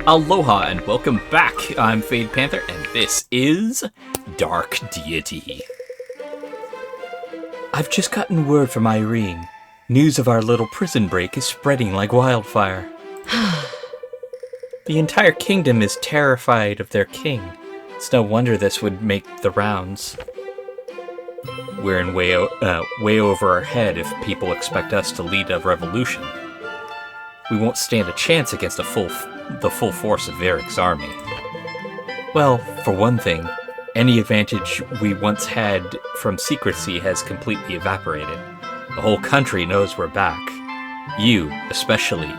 Aloha and welcome back. I'm Fade Panther and this is Dark Deity. I've just gotten word from Irene. News of our little prison break is spreading like wildfire. The entire kingdom is terrified of their king. It's no wonder this would make the rounds. We're in way over our head if people expect us to lead a revolution. We won't stand a chance against the full force of Varric's army. Well, for one thing, any advantage we once had from secrecy has completely evaporated. The whole country knows we're back. You, especially,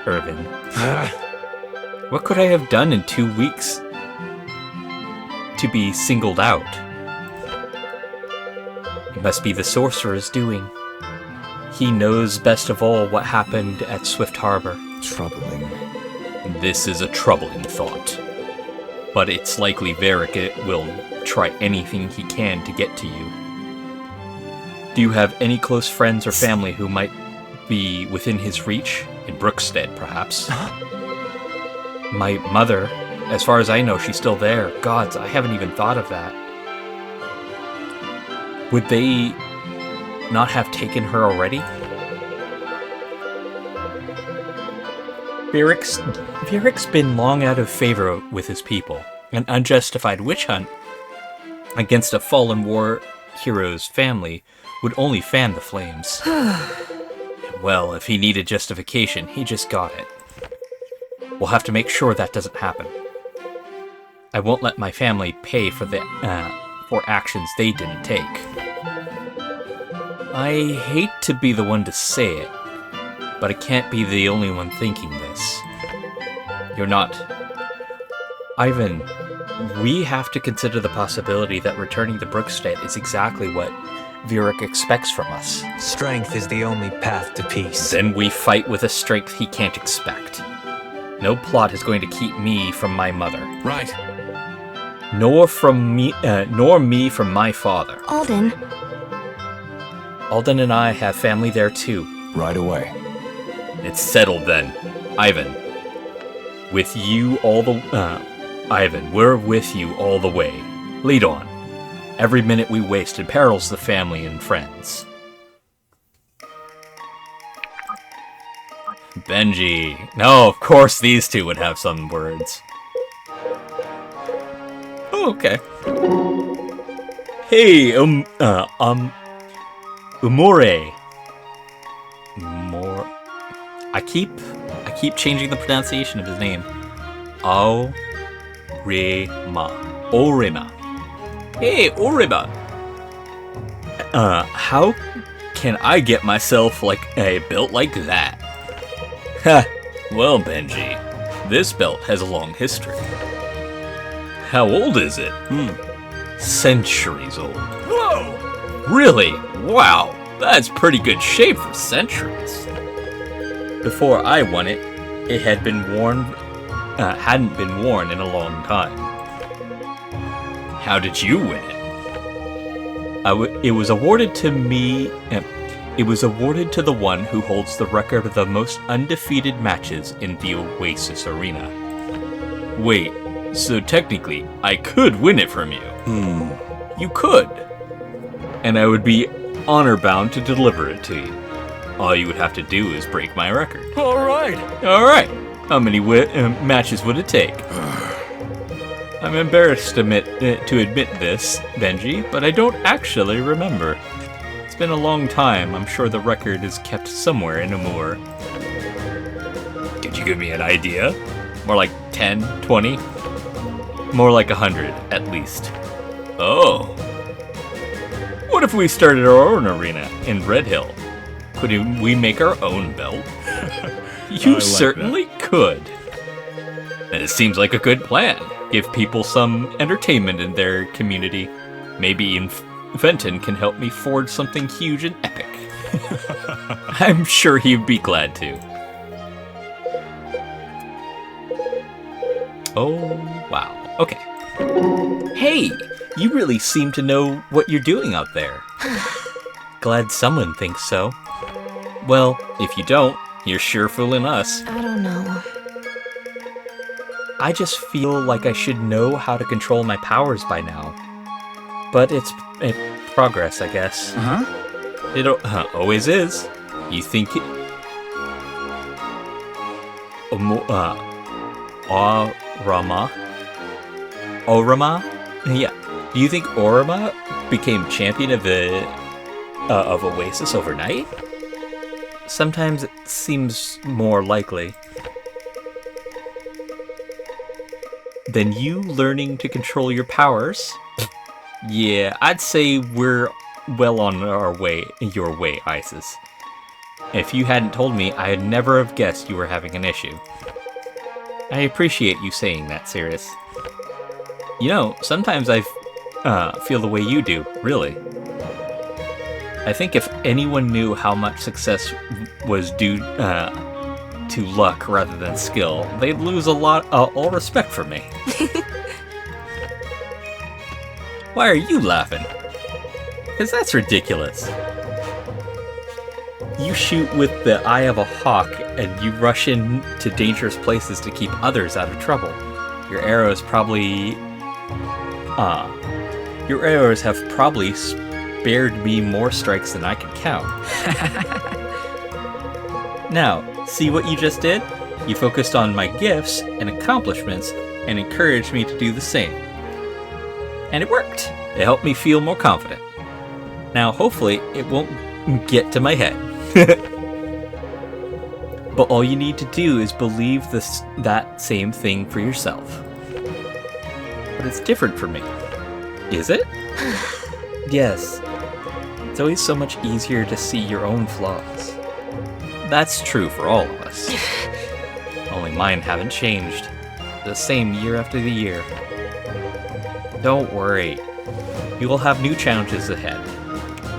Irvin. What could I have done in 2 weeks to be singled out? It must be the sorcerer's doing. He knows best of all what happened at Swift Harbor. Troubling. This is a troubling thought. But it's likely Varric will try anything he can to get to you. Do you have any close friends or family who might be within his reach? In Brookstead, perhaps? My mother, as far as I know, she's still there. Gods, I haven't even thought of that. Would they not have taken her already? Varric's been long out of favor with his people. An unjustified witch hunt against a fallen war hero's family would only fan the flames. Well, if he needed justification, he just got it. We'll have to make sure that doesn't happen. I won't let my family pay for actions they didn't take. I hate to be the one to say it, but I can't be the only one thinking this. You're not. Ivan, we have to consider the possibility that returning to Brookstead is exactly what Varric expects from us. Strength is the only path to peace. Then we fight with a strength he can't expect. No plot is going to keep me from my mother. Right. Nor me from my father. Alden. Alden and I have family there too. Right away. It's settled then. Ivan. With you all the... Ivan, we're with you all the way. Lead on. Every minute we waste imperils the family and friends. Benji. No, of course these two would have some words. Oh, okay. Hey, Umore. I keep changing the pronunciation of his name. Orima. Hey, Orima. How can I get myself a belt like that? Ha. Well, Benji, this belt has a long history. How old is it? Centuries old. Whoa! Really? Wow, that's pretty good shape for centuries. Before I won it, it hadn't been worn in a long time. How did you win it? It was awarded to me. It was awarded to the one who holds the record of the most undefeated matches in the Oasis Arena. Wait, so technically, I could win it from you. You could. And I would be honor-bound to deliver it to you. All you would have to do is break my record. All right. How many matches would it take? I'm embarrassed to admit this, Benji, but I don't actually remember. It's been a long time. I'm sure the record is kept somewhere in Amur. Could you give me an idea? More like 10, 20? More like 100, at least. Oh. What if we started our own arena in Red Hill? Could we make our own belt? You certainly could. And it seems like a good plan. Give people some entertainment in their community. Maybe Fenton can help me forge something huge and epic. I'm sure he'd be glad to. Oh, wow. Okay. Hey, you really seem to know what you're doing out there. Glad someone thinks so. Well, if you don't, you're sure fooling us. I don't know. I just feel like I should know how to control my powers by now. But it's progress, I guess. It always is. You think it... Orama? Orama? Yeah. Do you think Orama became champion of Oasis overnight? Sometimes it seems more likely. Than you learning to control your powers? Yeah, I'd say we're well on your way, Isis. If you hadn't told me, I'd never have guessed you were having an issue. I appreciate you saying that, Sirius. You know, sometimes I feel the way you do, really. I think if anyone knew how much success was due to luck rather than skill, they'd lose all respect for me. Why are you laughing? Because that's ridiculous. You shoot with the eye of a hawk and you rush into dangerous places to keep others out of trouble. Your arrows have probably spared me more strikes than I can count. Now, see what you just did? You focused on my gifts and accomplishments and encouraged me to do the same. And it worked. It helped me feel more confident. Now, hopefully, it won't get to my head. But all you need to do is believe that same thing for yourself. But it's different for me. Is it? Yes. It's always so much easier to see your own flaws. That's true for all of us. Only mine haven't changed. The same year after the year. Don't worry. You will have new challenges ahead.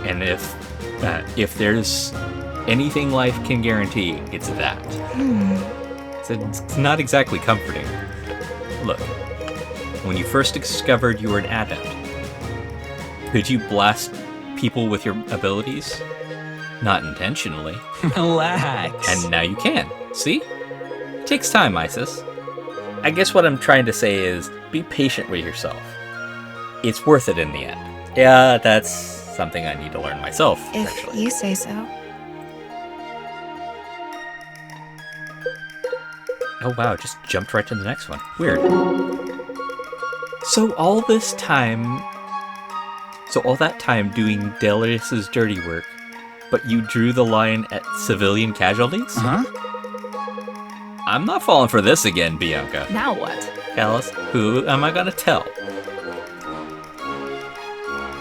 And if there's anything life can guarantee, it's that. It's not exactly comforting. Look, when you first discovered you were an adept, could you blast people with your abilities? Not intentionally. Relax. And now you can. See? It takes time, Isis. I guess what I'm trying to say is, be patient with yourself. It's worth it in the end. Yeah, that's something I need to learn myself, If actually. you say so. Oh wow, just jumped right to the next one. Weird. So all that time doing Delius's dirty work, but you drew the line at civilian casualties? I'm not falling for this again, Bianca. Now what? Callus, who am I gonna tell?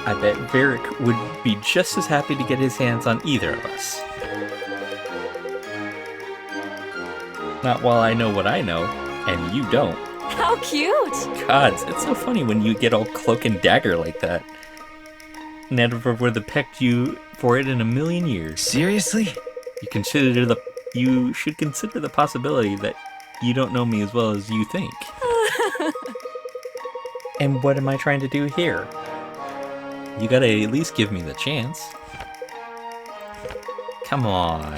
I bet Varric would be just as happy to get his hands on either of us. Not while I know what I know, and you don't. How cute! Gods, it's so funny when you get all cloak and dagger like that. Never would have pecked you for it in a million years. Seriously? You should consider the possibility that you don't know me as well as you think. And what am I trying to do here? You gotta at least give me the chance. Come on.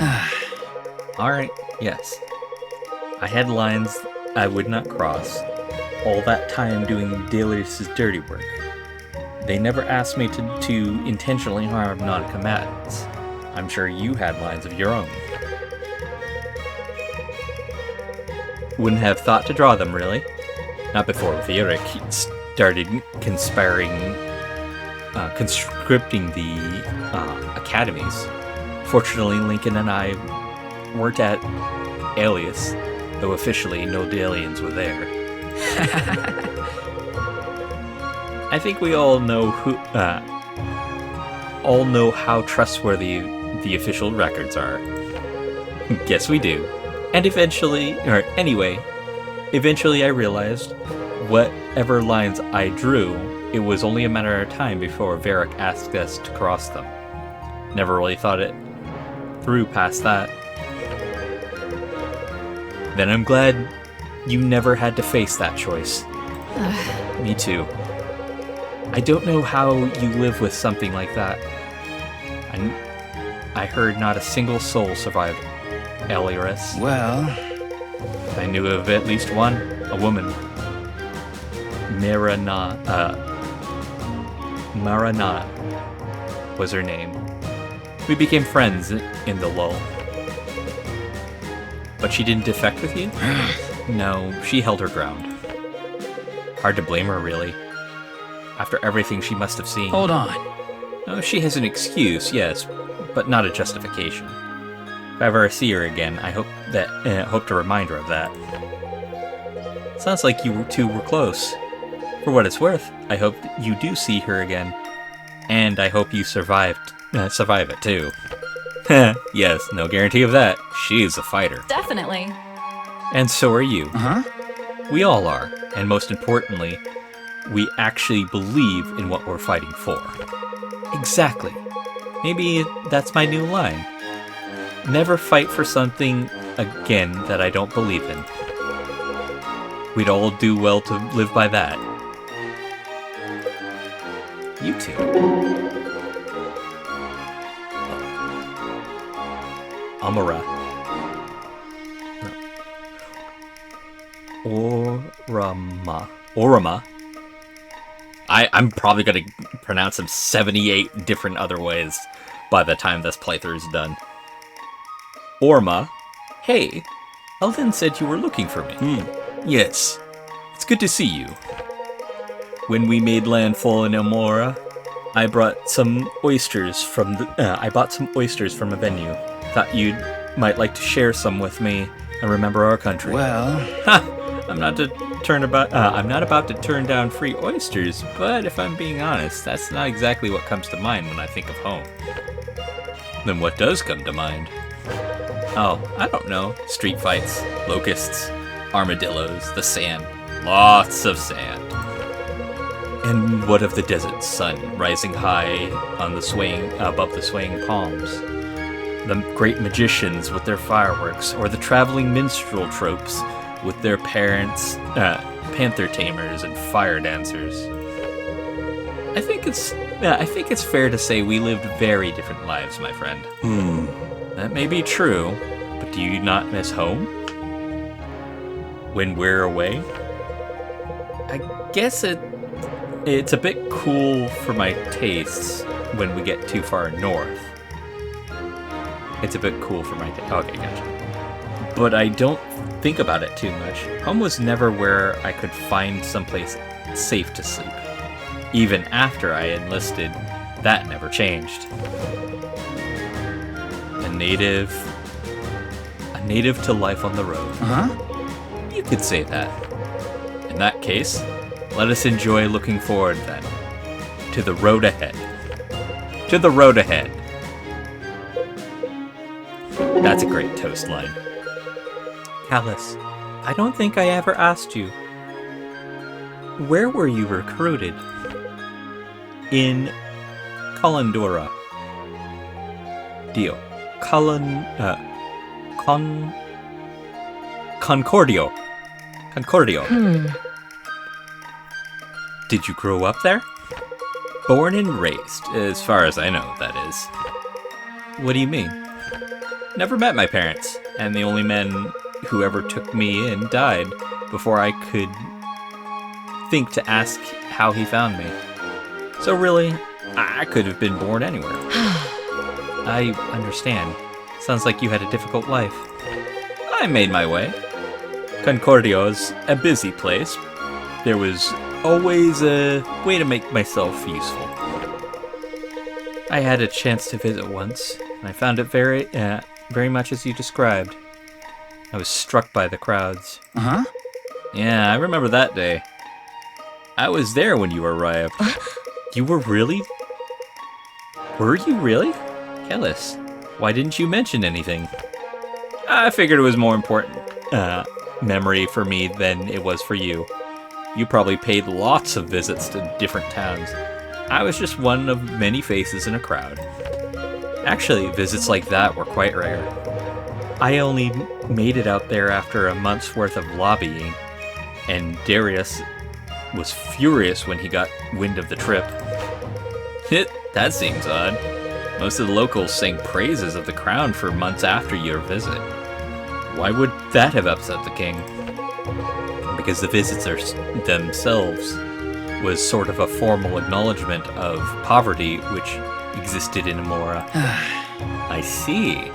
Alright, yes. I had lines I would not cross. All that time doing Delius's dirty work. They never asked me to intentionally harm non-combatants. I'm sure you had lines of your own. Wouldn't have thought to draw them, really. Not before Varric started conscripting the academies. Fortunately, Lincoln and I weren't at Alias, though officially no Dalians were there. I think we all know how trustworthy the official records are. Guess we do. And eventually I realized whatever lines I drew, it was only a matter of time before Varric asked us to cross them. Never really thought it through past that. Then I'm glad you never had to face that choice. Me too. I don't know how you live with something like that. I heard not a single soul survived Eliris. Well, I knew of at least one. a woman. Marana was her name. We became friends in the lull. But she didn't defect with you? No, she held her ground. Hard to blame her, really. After everything she must have seen. Hold on. Oh, she has an excuse, yes, but not a justification. If I ever see her again, I hope to remind her of that. Sounds like you two were close. For what it's worth, I hope you do see her again. And I hope you survive it too. Yes, no guarantee of that. She is a fighter. Definitely. And so are you. Uh-huh. We all are, and most importantly, we actually believe in what we're fighting for. Exactly. Maybe that's my new line. Never fight for something again that I don't believe in. We'd all do well to live by that. You two. Amara. Orama. I'm probably going to pronounce them 78 different other ways by the time this playthrough is done. Orma. Hey, Eldon said you were looking for me. Yes, it's good to see you. When we made landfall in Elmora, I brought some oysters from I bought some oysters from a venue. Thought you might like to share some with me and remember our country. Well... Ha! I'm not about to turn down free oysters, but if I'm being honest, that's not exactly what comes to mind when I think of home. Then what does come to mind? Oh, I don't know. Street fights, locusts, armadillos, the sand. Lots of sand. And what of the desert sun rising high on above the swaying palms? The great magicians with their fireworks, or the traveling minstrel tropes with their parents, panther tamers and fire dancers. I think it's fair to say we lived very different lives, my friend. That may be true, but do you not miss home? When we're away? I guess it's a bit cool for my tastes when we get too far north. It's a bit cool for my taste. Okay, gotcha. But I don't think about it too much. Home was never where I could find someplace safe to sleep. Even after I enlisted, that never changed. A native to life on the road. Uh-huh. You could say that. In that case, let us enjoy looking forward then. To the road ahead. To the road ahead. That's a great toast line. Callus, I don't think I ever asked you. Where were you recruited? In Calandora. Dio. Concordio. Did you grow up there? Born and raised, as far as I know, that is. What do you mean? Never met my parents, and the only men who ever took me in died before I could think to ask how he found me. So really, I could have been born anywhere. I understand. Sounds like you had a difficult life. I made my way. Concordio's a busy place. There was always a way to make myself useful. I had a chance to visit once, and I found it very much as you described. I was struck by the crowds. Uh-huh. Yeah, I remember that day. I was there when you arrived. You were really? Were you really? Kellis, why didn't you mention anything? I figured it was more important memory for me than it was for you. You probably paid lots of visits to different towns. I was just one of many faces in a crowd. Actually, visits like that were quite rare. I only made it out there after a month's worth of lobbying, and Darius was furious when he got wind of the trip. That seems odd. Most of the locals sang praises of the crown for months after your visit. Why would that have upset the king? because the visits themselves was sort of a formal acknowledgement of poverty which existed in Amora. I see.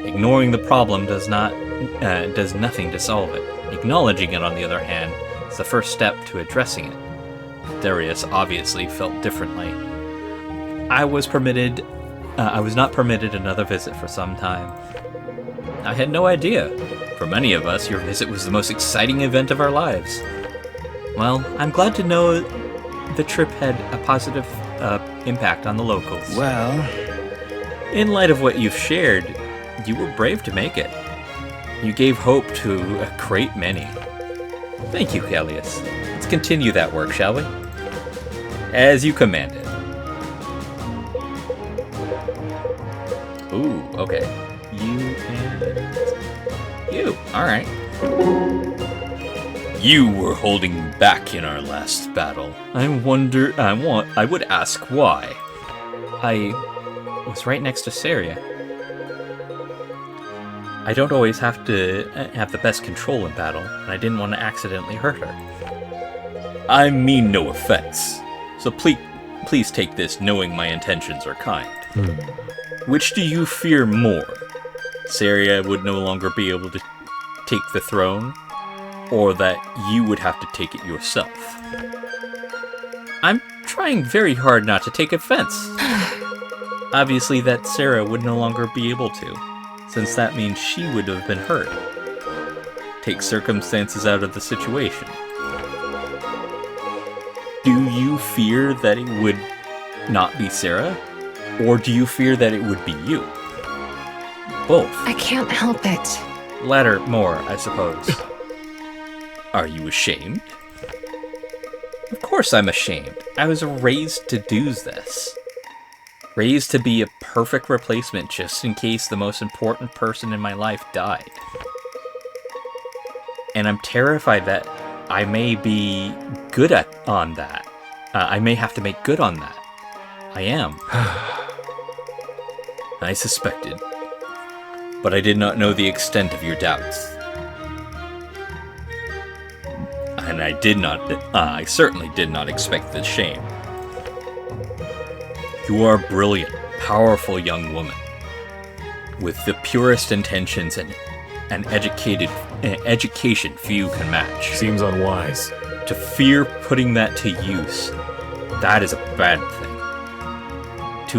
Ignoring the problem does nothing to solve it. Acknowledging it, on the other hand, is the first step to addressing it. Darius obviously felt differently. I was not permitted another visit for some time. I had no idea. For many of us, your visit was the most exciting event of our lives. Well, I'm glad to know the trip had a positive impact on the locals. Well, in light of what you've shared, you were brave to make it. You gave hope to a great many. Thank you, Callius. Let's continue that work, shall we? As you commanded. Ooh, okay. You and you. Alright. You were holding back in our last battle. I would ask why. I was right next to Saria. I don't always have to have the best control in battle, and I didn't want to accidentally hurt her. I mean no offense, so please take this knowing my intentions are kind. Which do you fear more? Saria would no longer be able to take the throne, or that you would have to take it yourself? I'm trying very hard not to take offense. Obviously that Sarah would no longer be able to, since that means she would have been hurt. Take circumstances out of the situation. Do you fear that it would not be Sarah? Or do you fear that it would be you? Both. I can't help it. Latter more, I suppose. Are you ashamed? Of course I'm ashamed. I was raised to do this. Raised to be a perfect replacement just in case the most important person in my life died. And I'm terrified that I may be good on that. I may have to make good on that. I am. I suspected. But I did not know the extent of your doubts. And I certainly did not expect the shame. You are a brilliant, powerful young woman, with the purest intentions and education few can match. Seems unwise. To fear putting that to use, that is a bad thing. To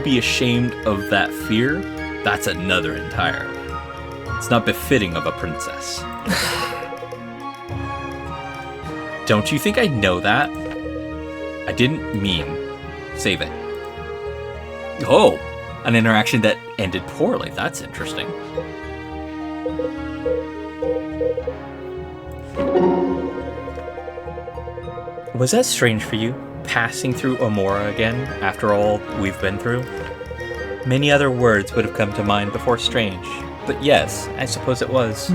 be ashamed of that fear, that's another entirely. It's not befitting of a princess. Don't you think I know that? I didn't mean save it. Oh, an interaction that ended poorly. That's interesting. Was that strange for you, passing through Amora again after all we've been through? Many other words would have come to mind before strange, but yes, I suppose it was.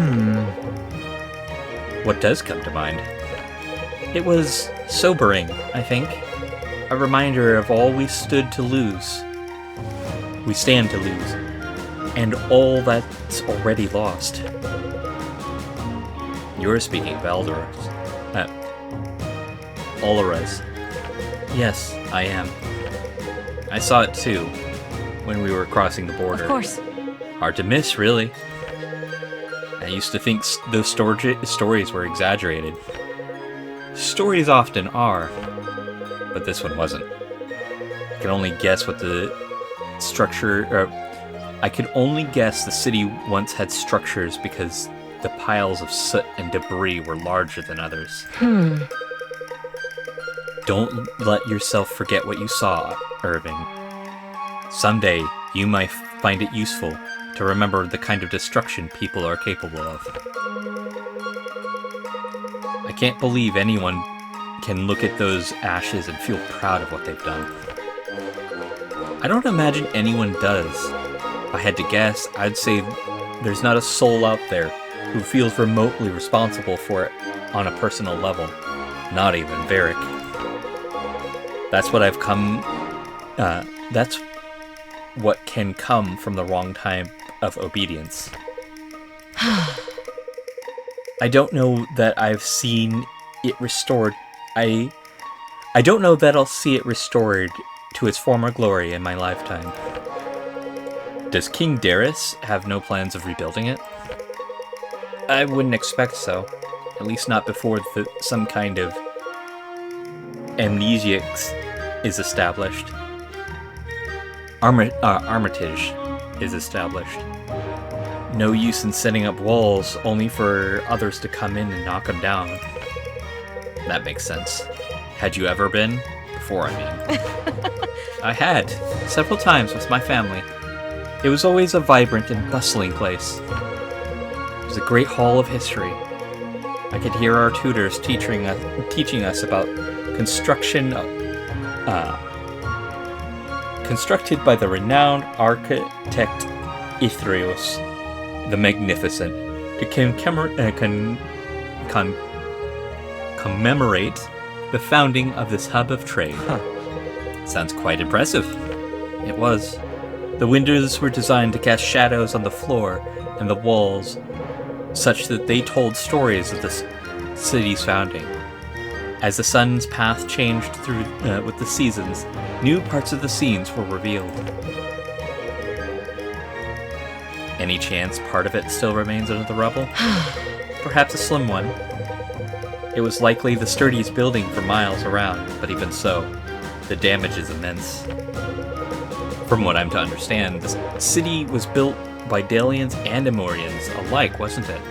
What does come to mind? It was sobering, I think. A reminder of all we stand to lose. And all that's already lost. You're speaking of Olores. Yes, I am. I saw it too, when we were crossing the border. Of course. Hard to miss, really. I used to think those stories were exaggerated. Stories often are, but this one wasn't. I could only guess what the city once had structures because the piles of soot and debris were larger than others. Don't let yourself forget what you saw, Irving. Someday, you might find it useful to remember the kind of destruction people are capable of. I can't believe anyone can look at those ashes and feel proud of what they've done. I don't imagine anyone does. If I had to guess, I'd say there's not a soul out there who feels remotely responsible for it on a personal level. Not even Varric. That's what can come from the wrong type of obedience. I don't know that I've seen it restored. I don't know that I'll see it restored to its former glory in my lifetime. Does King Darius have no plans of rebuilding it? I wouldn't expect so. At least not before some kind of amnesiacs is established. Armitage is established. No use in setting up walls only for others to come in and knock them down. That makes sense. Had you ever been? Before, I mean. I had, several times with my family. It was always a vibrant and bustling place. It was a great hall of history. I could hear our tutors teaching us about construction, constructed by the renowned architect Ithrios the Magnificent, to commemorate the founding of this hub of trade. Sounds quite impressive. It was. The windows were designed to cast shadows on the floor and the walls, such that they told stories of the city's founding. As the sun's path changed through with the seasons, new parts of the scenes were revealed. Any chance part of it still remains under the rubble? Perhaps a slim one. It was likely the sturdiest building for miles around, but even so, the damage is immense. From what I'm to understand, the city was built by Dalians and Amorians alike, wasn't it?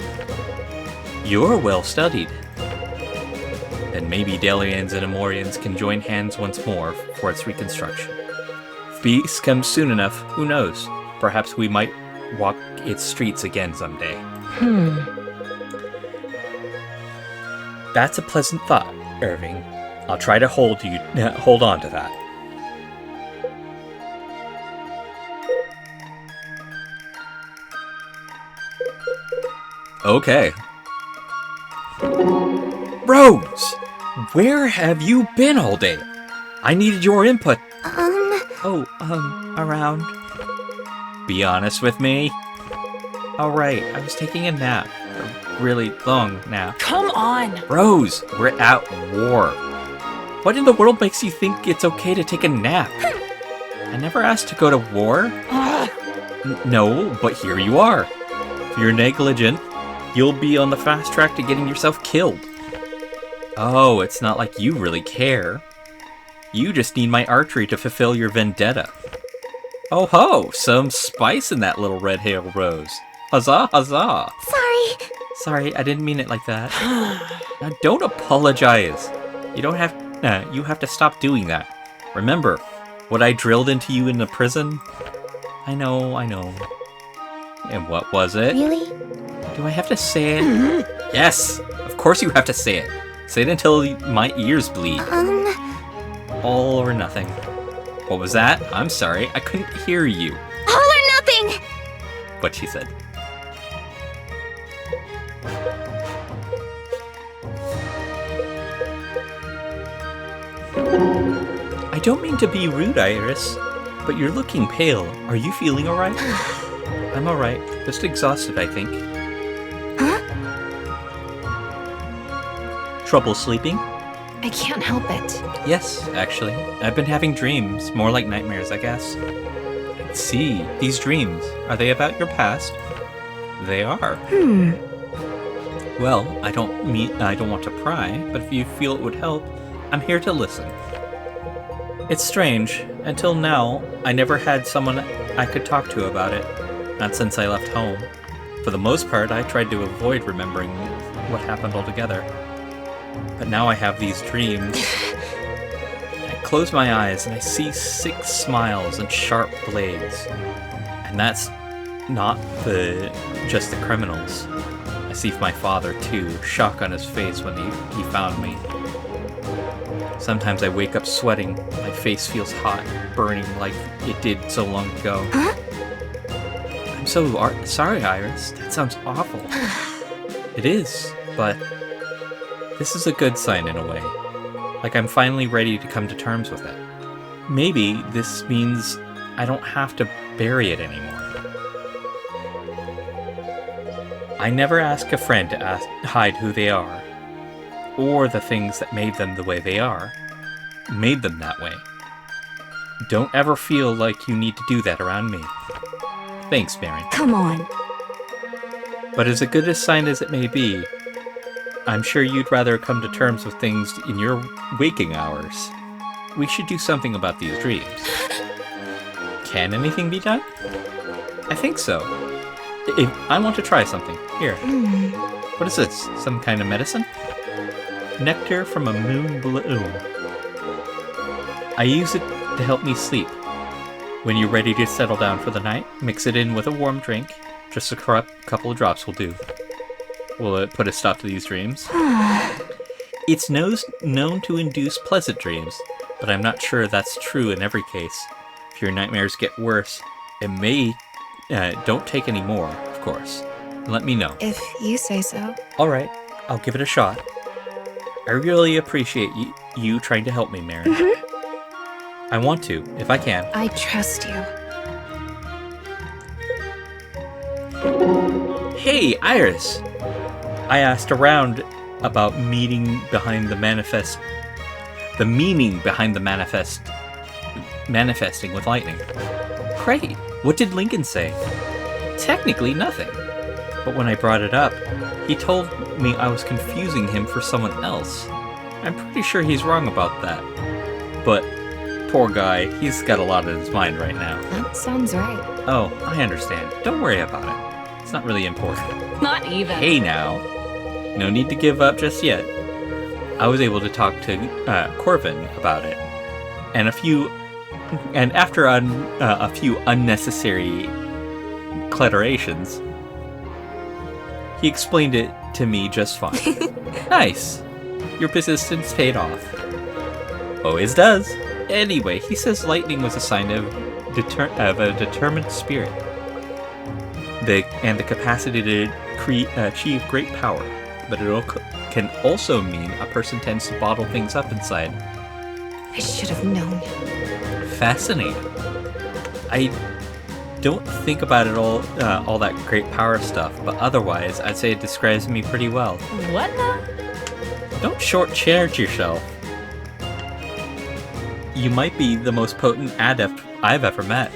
You're well studied. Then maybe Dalians and Amorians can join hands once more for its reconstruction. If peace comes soon enough, who knows? Perhaps we might walk its streets again someday. That's a pleasant thought, Irving. I'll try to hold on to that. Okay. Rose! Where have you been all day? I needed your input. Around. Be honest with me. All right, I was taking a nap. A really long nap. Come on! Rose, we're at war. What in the world makes you think it's okay to take a nap? I never asked to go to war. No, but here you are. If you're negligent, you'll be on the fast track to getting yourself killed. Oh, it's not like you really care. You just need my archery to fulfill your vendetta. Oh ho, some spice in that little red-hair Rose. Huzzah, huzzah. Sorry, I didn't mean it like that. Now don't apologize. You have to stop doing that. Remember, what I drilled into you in the prison? I know. And what was it? Really? Do I have to say it? Yes, of course you have to say it. Say it until my ears bleed. All or nothing. What was that? I'm sorry, I couldn't hear you. All or nothing! What she said. I don't mean to be rude, Iris, but you're looking pale. Are you feeling alright? I'm alright. Just exhausted, I think. Huh? Trouble sleeping? I can't help it. Yes, actually. I've been having dreams, more like nightmares, I guess. Let's see, these dreams, are they about your past? They are. Well, I don't want to pry, but if you feel it would help, I'm here to listen. It's strange. Until now, I never had someone I could talk to about it. Not since I left home. For the most part, I tried to avoid remembering what happened altogether. But now I have these dreams. I close my eyes and I see 6 smiles and sharp blades. And that's not just the criminals. I see my father too, shock on his face when he found me. Sometimes I wake up sweating, my face feels hot, burning like it did so long ago. Huh? I'm so sorry, Iris. That sounds awful. It is, but this is a good sign in a way. Like I'm finally ready to come to terms with it. Maybe this means I don't have to bury it anymore. I never ask a friend to hide who they are, or the things that made them the way they are, made them that way. Don't ever feel like you need to do that around me. Thanks, Baron. Come on. But as a good a sign as it may be, I'm sure you'd rather come to terms with things in your waking hours. We should do something about these dreams. Can anything be done? I think so. I want to try something. Here. What is this? Some kind of medicine? Nectar from a moon bloom. I use it to help me sleep. When you're ready to settle down for the night, mix it in with a warm drink. Just a couple of drops will do. Will it put a stop to these dreams? It's known to induce pleasant dreams, but I'm not sure that's true in every case. If your nightmares get worse, it may... don't take any more, of course. Let me know. If you say so. Alright, I'll give it a shot. I really appreciate you trying to help me, Mary. I want to, if I can. I trust you. Hey, Iris! I asked around about the meaning behind the manifesting with lightning. Great! What did Lincoln say? Technically nothing. But when I brought it up, he told me I was confusing him for someone else. I'm pretty sure he's wrong about that. But, poor guy, he's got a lot on his mind right now. That sounds right. Oh, I understand. Don't worry about it. It's not really important. Not even. Hey now. No need to give up just yet. I was able to talk to Corvin about it. And after a few unnecessary cliterations, he explained it to me just fine. Nice. Your persistence paid off. Always does. Anyway, he says lightning was a sign of a determined spirit. And the capacity to achieve great power. But it can also mean a person tends to bottle things up inside. I should have known. Fascinating. I don't think about it all that great power stuff, but otherwise, I'd say it describes me pretty well. What now? Don't shortchange yourself. You might be the most potent adept I've ever met.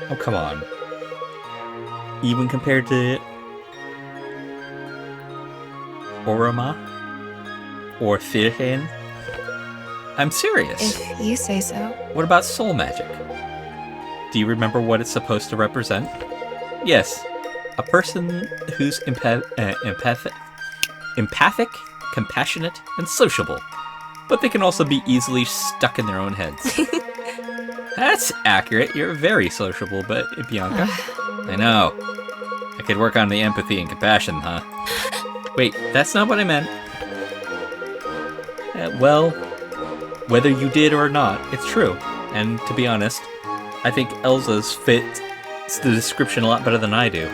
Oh, come on. Even compared to Orama or Firhen? I'm serious. If you say so. What about soul magic? Do you remember what it's supposed to represent? Yes, a person who's empathic, compassionate, and sociable. But they can also be easily stuck in their own heads. That's accurate. You're very sociable, but Bianca. I know. I could work on the empathy and compassion, huh? Wait, that's not what I meant. Well, whether you did or not, it's true. And to be honest, I think Elsa's fits the description a lot better than I do.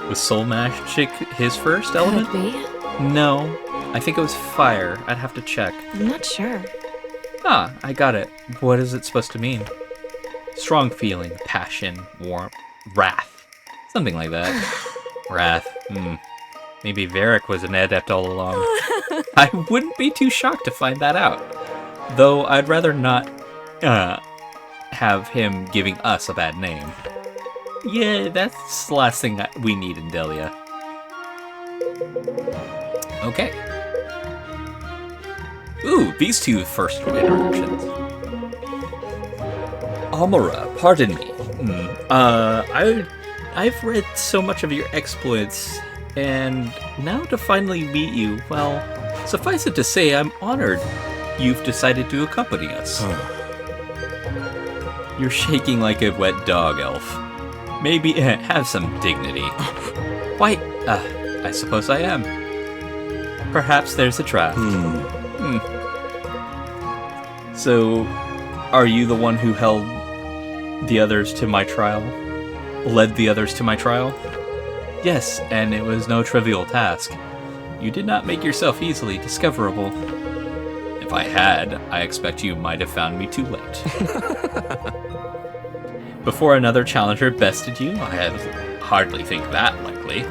Was soul magic his first element? Could be. No, I think it was fire. I'd have to check. I'm not sure. Ah, I got it. What is it supposed to mean? Strong feeling, passion, warmth, wrath. Something like that. Wrath. Maybe Varric was an adept all along. I wouldn't be too shocked to find that out. Though I'd rather not have him giving us a bad name. Yeah, that's the last thing we need in Delia. Okay. Ooh, these two first interactions. Amara, pardon me. I've read so much of your exploits, and now to finally meet you, well, suffice it to say, I'm honored you've decided to accompany us. You're shaking like a wet dog, Elf. Maybe have some dignity. Why, I suppose I am. Perhaps there's a draft. So, are you the one who held the others to my trial? Led the others to my trial? Yes, and it was no trivial task. You did not make yourself easily discoverable. If I had, I expect you might have found me too late. Before another challenger bested you, I had hardly think that likely.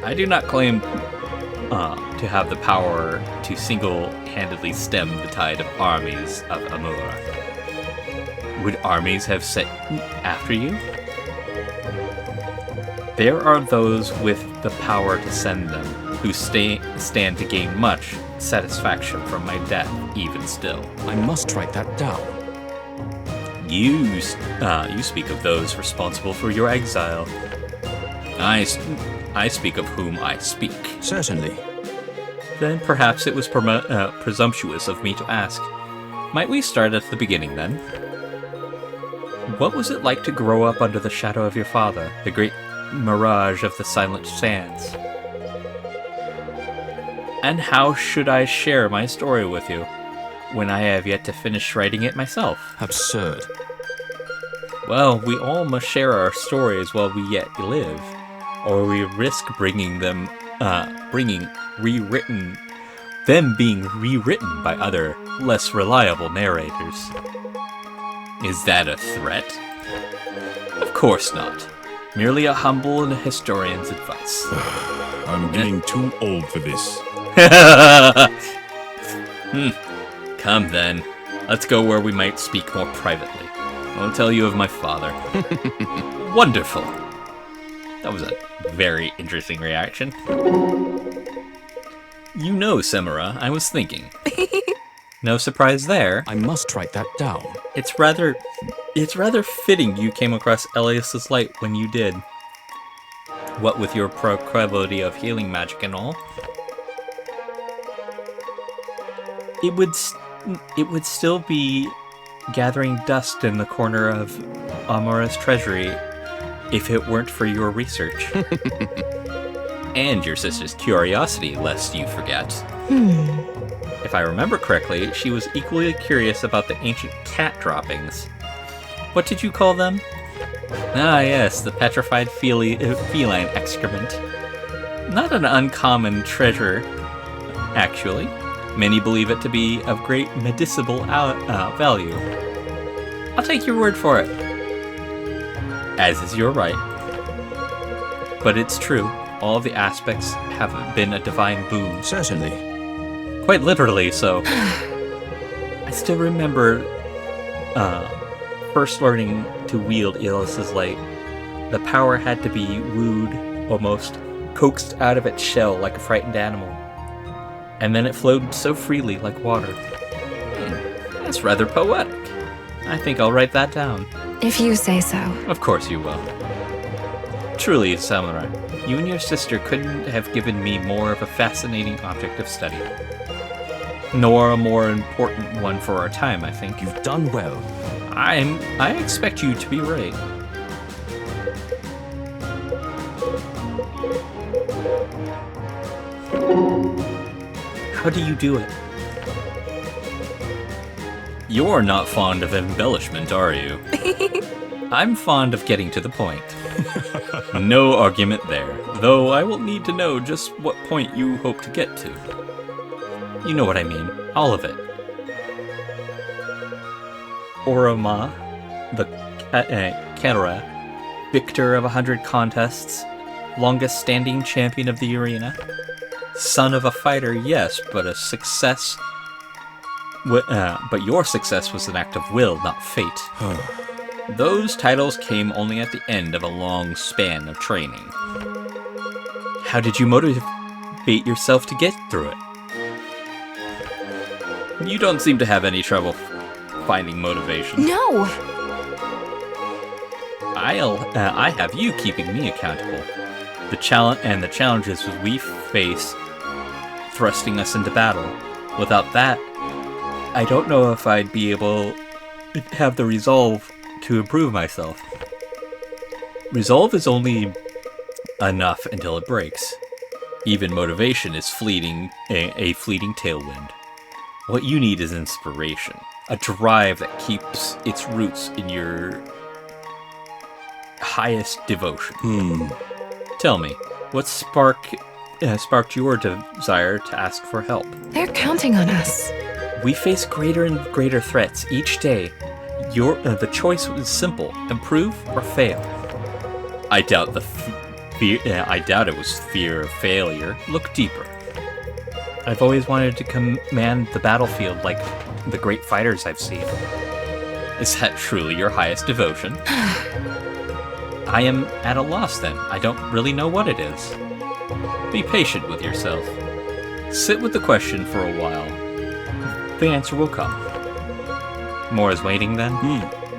I do not claim to have the power to single-handedly stem the tide of armies of Amura. Would armies have set after you? There are those with the power to send them, who stand to gain much satisfaction from my death, even still. I must write that down. You speak of those responsible for your exile. I speak of whom I speak. Certainly. Then perhaps it was presumptuous of me to ask. Might we start at the beginning, then? What was it like to grow up under the shadow of your father, the great mirage of the Silent Sands? And how should I share my story with you, when I have yet to finish writing it myself? Absurd. Well, we all must share our stories while we yet live, or we risk being rewritten by other, less reliable narrators. Is that a threat? Of course not. Merely a humble and a historian's advice. I'm getting too old for this. Come then. Let's go where we might speak more privately. I'll tell you of my father. Wonderful. That was a very interesting reaction. You know, Samura, I was thinking. No surprise there. I must write that down. It's rather fitting you came across Elias's light when you did. What with your proclivity of healing magic and all. It would still be gathering dust in the corner of Amura's treasury if it weren't for your research. And your sister's curiosity, lest you forget. If I remember correctly, she was equally curious about the ancient cat droppings. What did you call them? Ah, yes, the petrified feline excrement. Not an uncommon treasure, actually. Many believe it to be of great medicinal value. I'll take your word for it. As is your right. But it's true, all the aspects have been a divine boon. Certainly. Quite literally, so. I still remember first learning to wield Elias's light. The power had to be wooed, almost coaxed out of its shell like a frightened animal. And then it flowed so freely like water. That's rather poetic. I think I'll write that down. If you say so. Of course you will. Truly, Samurai, you and your sister couldn't have given me more of a fascinating object of study. Nor a more important one for our time, I think. You've done well. I expect you to be right. How do you do it? You're not fond of embellishment, are you? I'm fond of getting to the point. No argument there, though I will need to know just what point you hope to get to. You know what I mean, all of it. Oroma, the Kera, victor of 100 contests, longest standing champion of the arena. Son of a fighter, yes, but a success. But your success was an act of will, not fate. Those titles came only at the end of a long span of training. How did you motivate yourself to get through it? You don't seem to have any trouble finding motivation. No! I have you keeping me accountable. The challenges we face thrusting us into battle. Without that, I don't know if I'd be able to have the resolve to improve myself. Resolve is only enough until it breaks. Even motivation is a fleeting tailwind. What you need is inspiration, a drive that keeps its roots in your highest devotion. Tell me, what sparked your desire to ask for help? They're counting on us. We face greater and greater threats each day. The choice is simple: improve or fail. I doubt I doubt it was fear of failure. Look deeper. I've always wanted to command the battlefield like the great fighters I've seen. Is that truly your highest devotion? I am at a loss then. I don't really know what it is. Be patient with yourself. Sit with the question for a while. The answer will come. More is waiting then?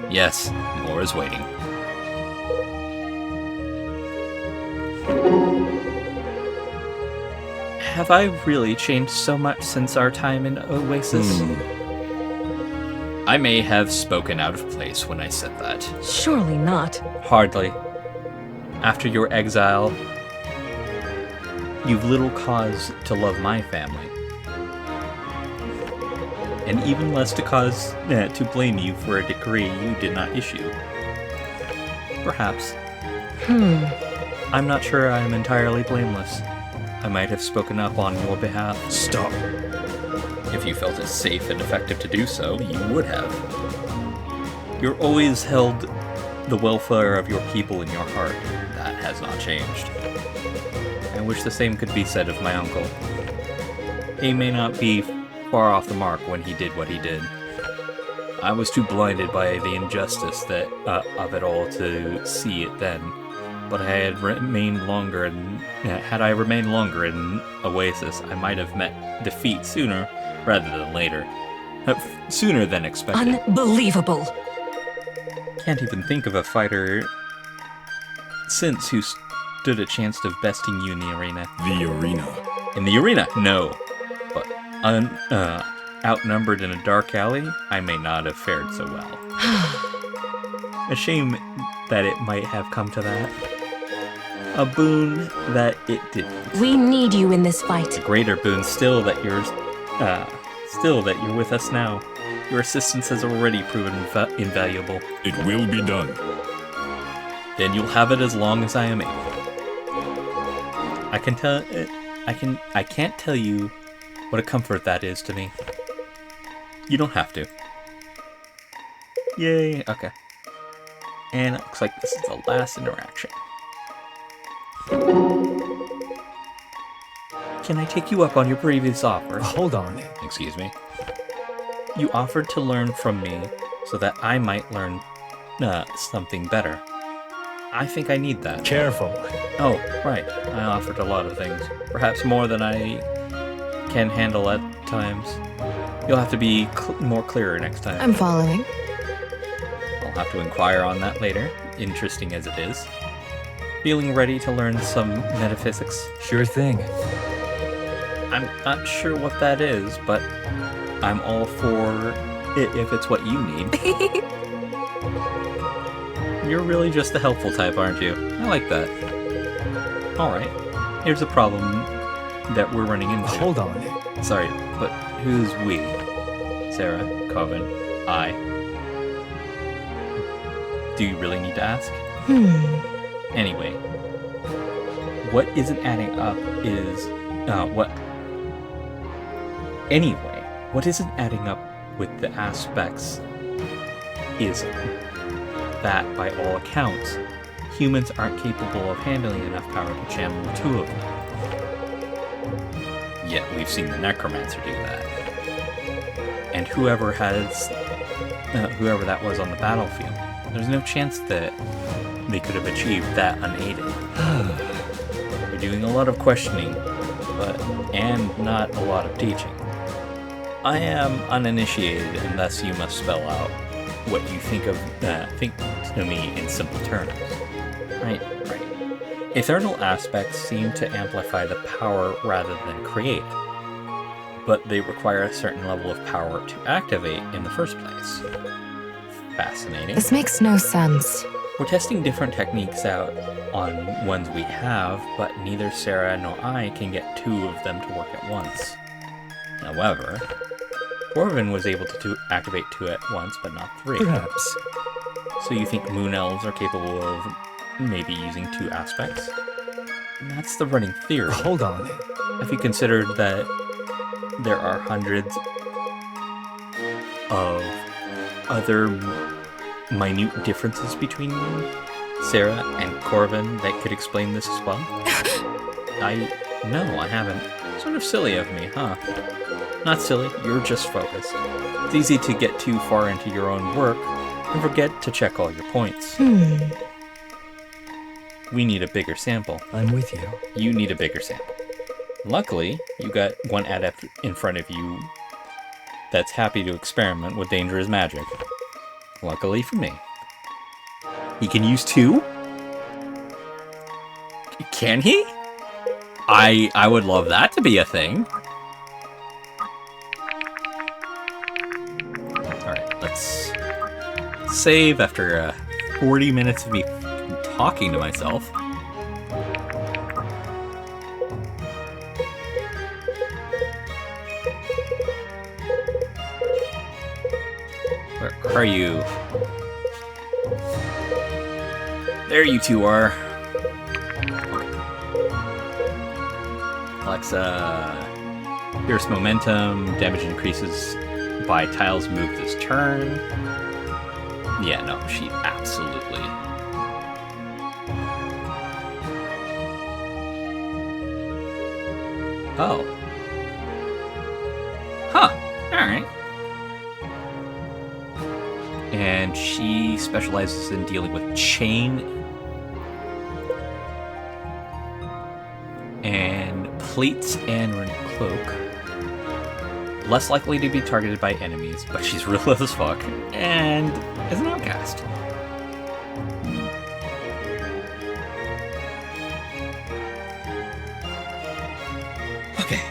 Yes, more is waiting. Have I really changed so much since our time in Oasis? I may have spoken out of place when I said that. Surely not. Hardly. After your exile, you've little cause to love my family. And even less cause to blame you for a decree you did not issue. Perhaps. I'm not sure I am entirely blameless. I might have spoken up on your behalf. Stop. If you felt it safe and effective to do so, you would have. You're always held the welfare of your people in your heart. That has not changed. I wish the same could be said of my uncle. He may not be far off the mark when he did what he did. I was too blinded by the injustice of it all to see it then. But had I remained longer in Oasis, I might have met defeat sooner rather than later. Sooner than expected. Unbelievable. Can't even think of a fighter since who stood a chance of besting you in the arena. The arena. In the arena, no. But outnumbered in a dark alley, I may not have fared so well. A shame that it might have come to that. A boon that it didn't. We need you in this fight. A greater boon still that you're with us now. Your assistance has already proven invaluable. It will be done. Then you'll have it as long as I am able. I can't tell you what a comfort that is to me. You don't have to. Yay, okay. And it looks like this is the last interaction. Can I take you up on your previous offer? Hold on. Excuse me? You offered to learn from me so that I might learn something better. I think I need that. Careful. Oh, right. I offered a lot of things. Perhaps more than I can handle at times. You'll have to be more clearer next time. I'm following. I'll have to inquire on that later, interesting as it is. Feeling ready to learn some metaphysics? Sure thing. I'm not sure what that is, but I'm all for it if it's what you need. You're really just the helpful type, aren't you? I like that. Alright, here's a problem that we're running into. Hold on. Sorry, but who's we? Sarah, Coven, I. Do you really need to ask? Anyway, what isn't adding up is what isn't adding up with the aspects is that, by all accounts, humans aren't capable of handling enough power to channel the two of them. Yet we've seen the Necromancer do that. And whoever that was on the battlefield, there's no chance that they could have achieved that unaided. You're doing a lot of questioning, and not a lot of teaching. I am uninitiated, and thus you must spell out what you think to me in simple terms. Right. Eternal aspects seem to amplify the power rather than create it, but they require a certain level of power to activate in the first place. Fascinating. This makes no sense. We're testing different techniques out on ones we have, but neither Sarah nor I can get two of them to work at once. However, Orvin was able to activate two at once, but not three. Perhaps. So you think moon elves are capable of maybe using two aspects? And that's the running theory. Hold on. Have you considered that there are hundreds of other minute differences between them? Sarah and Corvin that could explain this as well? No, I haven't. Sort of silly of me, huh? Not silly, you're just focused. It's easy to get too far into your own work and forget to check all your points. We need a bigger sample. I'm with you. You need a bigger sample. Luckily, you got one adept in front of you that's happy to experiment with dangerous magic. Luckily for me. He can use 2? Can he? I would love that to be a thing. Alright, let's save after 40 minutes of me talking to myself. Where are you? There you two are. Alexa, Pierce momentum, damage increases by tiles moved this turn. Yeah, no, she absolutely. Oh. Huh, alright. And she specializes in dealing with chain and plates and runic cloak. Less likely to be targeted by enemies, but she's ruthless as fuck and is an outcast. Okay.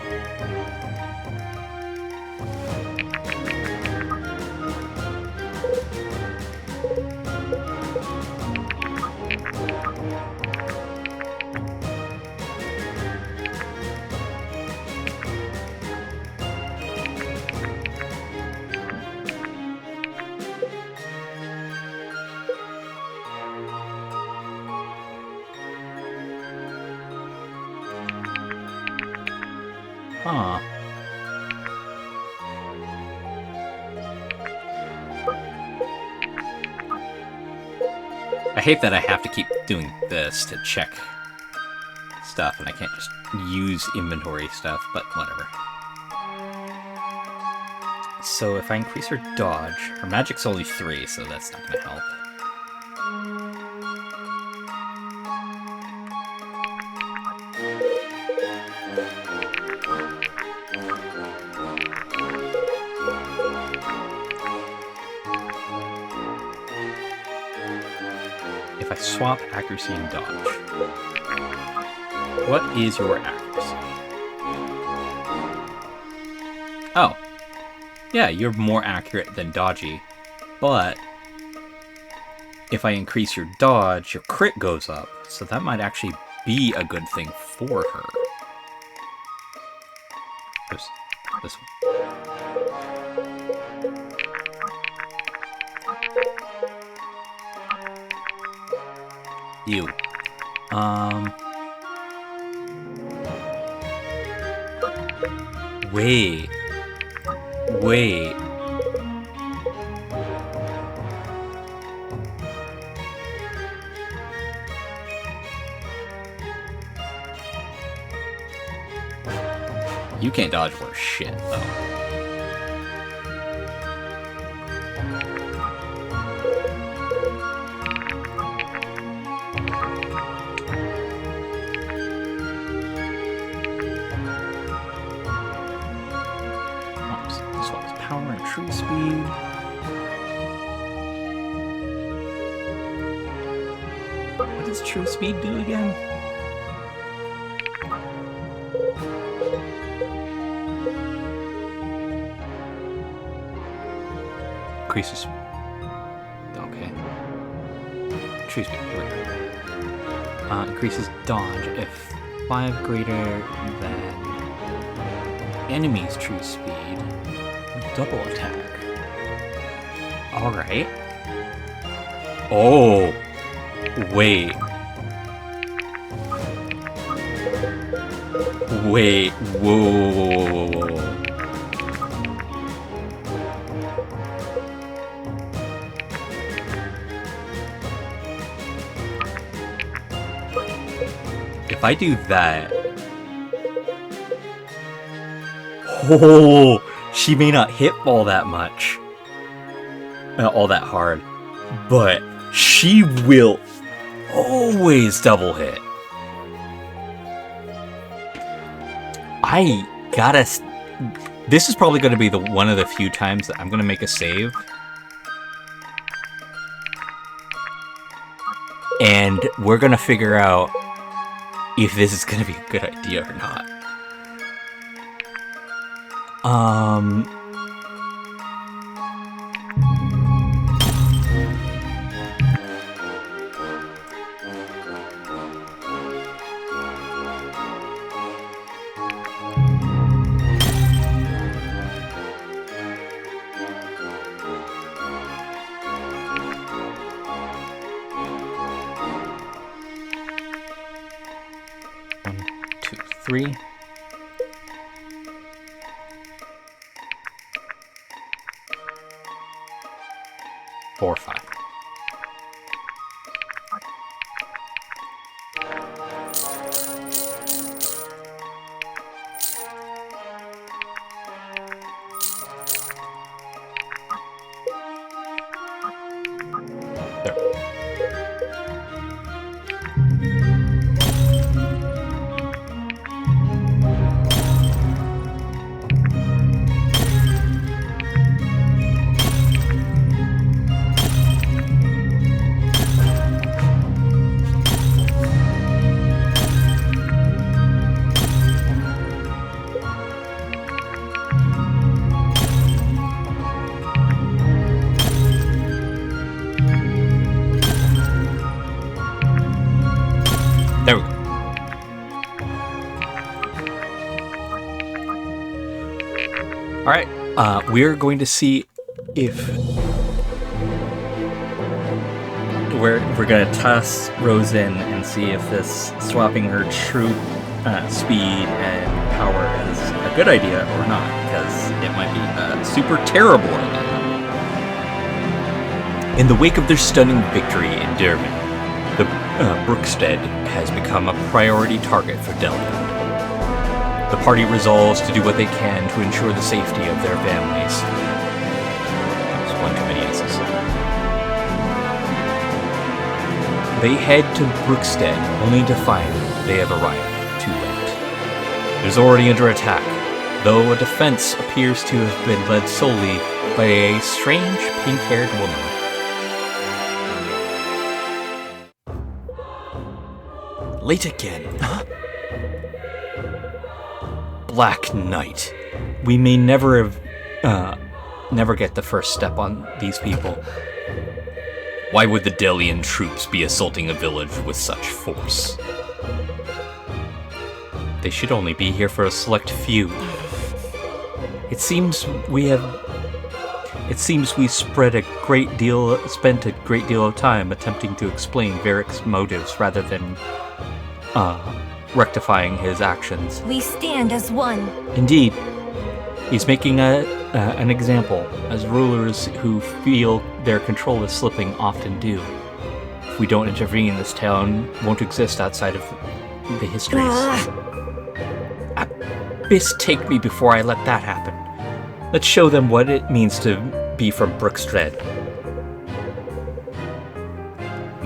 Huh. I hate that I have to keep doing this to check stuff, and I can't just use inventory stuff, but whatever. So if I increase her dodge, her magic's only 3, so that's not going to help. If I swap accuracy and dodge, what is your accuracy? Oh. Yeah, you're more accurate than dodgy, but if I increase your dodge, your crit goes up, so that might actually be a good thing for her. Oops, this one. You. Wait. Wait. You can't dodge worse shit, though. Power and true speed. What does true speed do again? Increases. Okay. True speed. Increases dodge if 5 greater than enemy's true speed. Double attack. Alright. Oh. Wait. Wait. Whoa. if I do that... Oh, she may not hit all that much. All that hard. But she will always double hit. I gotta... This is probably going to be one of the few times that I'm going to make a save. And we're going to figure out if this is going to be a good idea or not. One, two, three. 4, 5. There. There we go. Alright, we're going to see if... We're going to toss Rose in and see if this swapping her true speed and power is a good idea or not, because it might be a super terrible idea. In the wake of their stunning victory in Durban, the Brookstead has become a priority target for Delia. The party resolves to do what they can to ensure the safety of their families. That was one too many S's. They head to Brookstead only to find they have arrived too late. It is already under attack, though a defense appears to have been led solely by a strange pink-haired woman. Late again. Black Knight. We may never get the first step on these people. Why would the Delian troops be assaulting a village with such force? They should only be here for a select few. It seems we spent a great deal of time attempting to explain Varric's motives rather than rectifying his actions. We stand as one. Indeed. He's making an example, as rulers who feel their control is slipping often do. If we don't intervene, this town won't exist outside of the histories. Abyss take me before I let that happen. Let's show them what it means to be from Brookstead.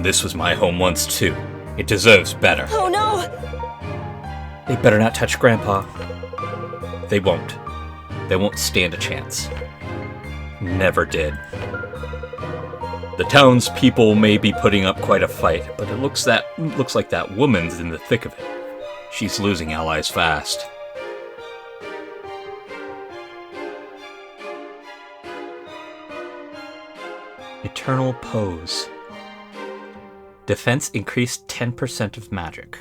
This was my home once too. It deserves better. Oh no! They better not touch Grandpa. They won't. They won't stand a chance. Never did. The townspeople may be putting up quite a fight, but it looks like that woman's in the thick of it. She's losing allies fast. Eternal Pose. Defense increased 10% of magic.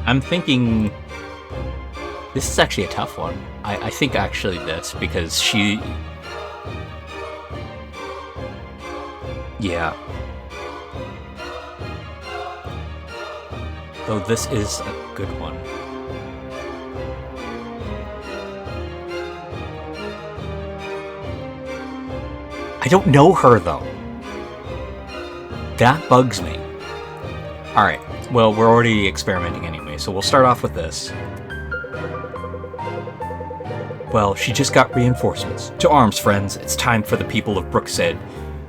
I'm thinking this is actually a tough one. I think actually this, because Yeah. Though this is a good one. I don't know her, though. That bugs me. Alright, well, we're already experimenting anyway, so we'll start off with this. Well, she just got reinforcements. To arms, friends. It's time for the people of Brookstead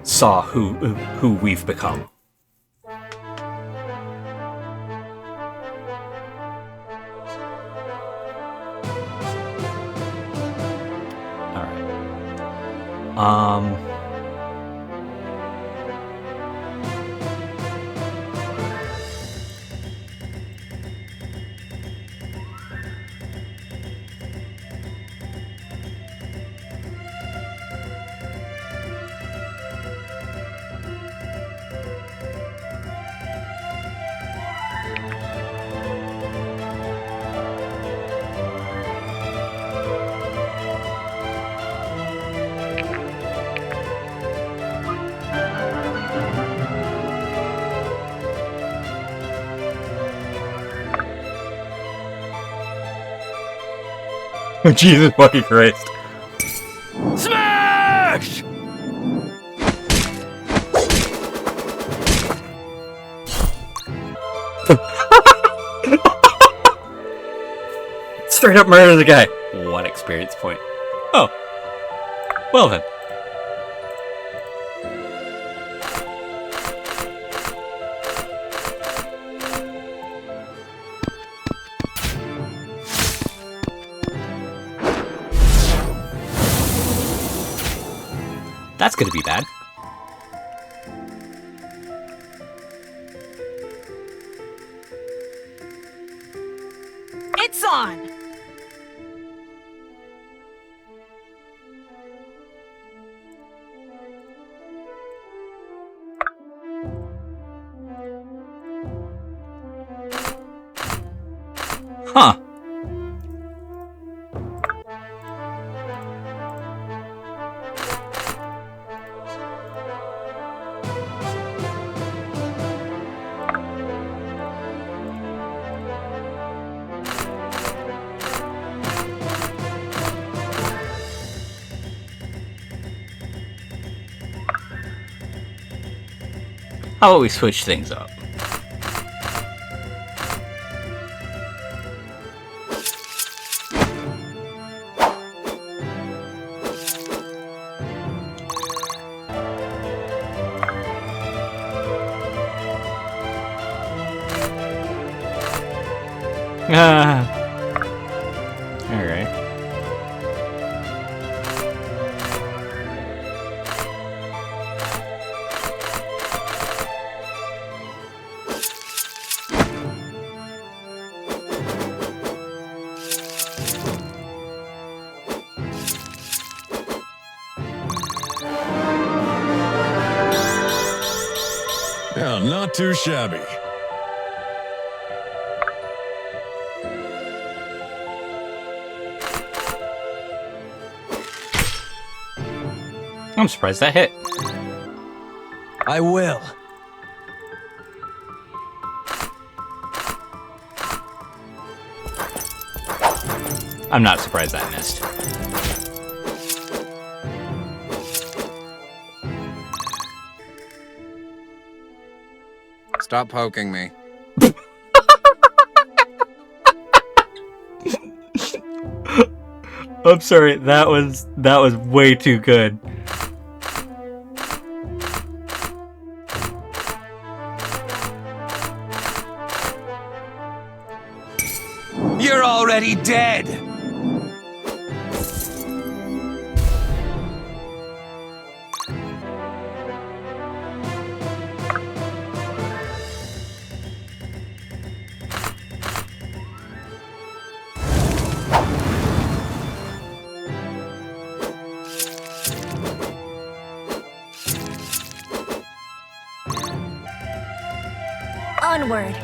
saw who we've become. Alright. Jesus fucking Christ. Smash! Straight up murder the guy. 1 experience point. Oh. Well then. That's gonna be bad. It's on! Huh. How about we switch things up? Alright. Yeah, not too shabby. I'm surprised that hit. I will. I'm not surprised that missed. Stop poking me. I'm sorry, that was way too good. You're already dead! Onward.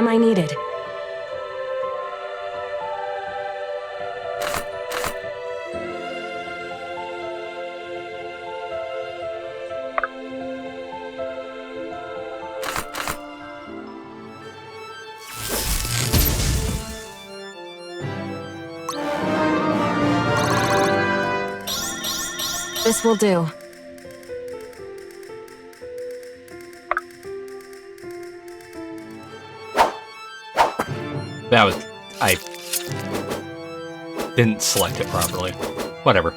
I needed. This will do. That was... I didn't select it properly. Whatever.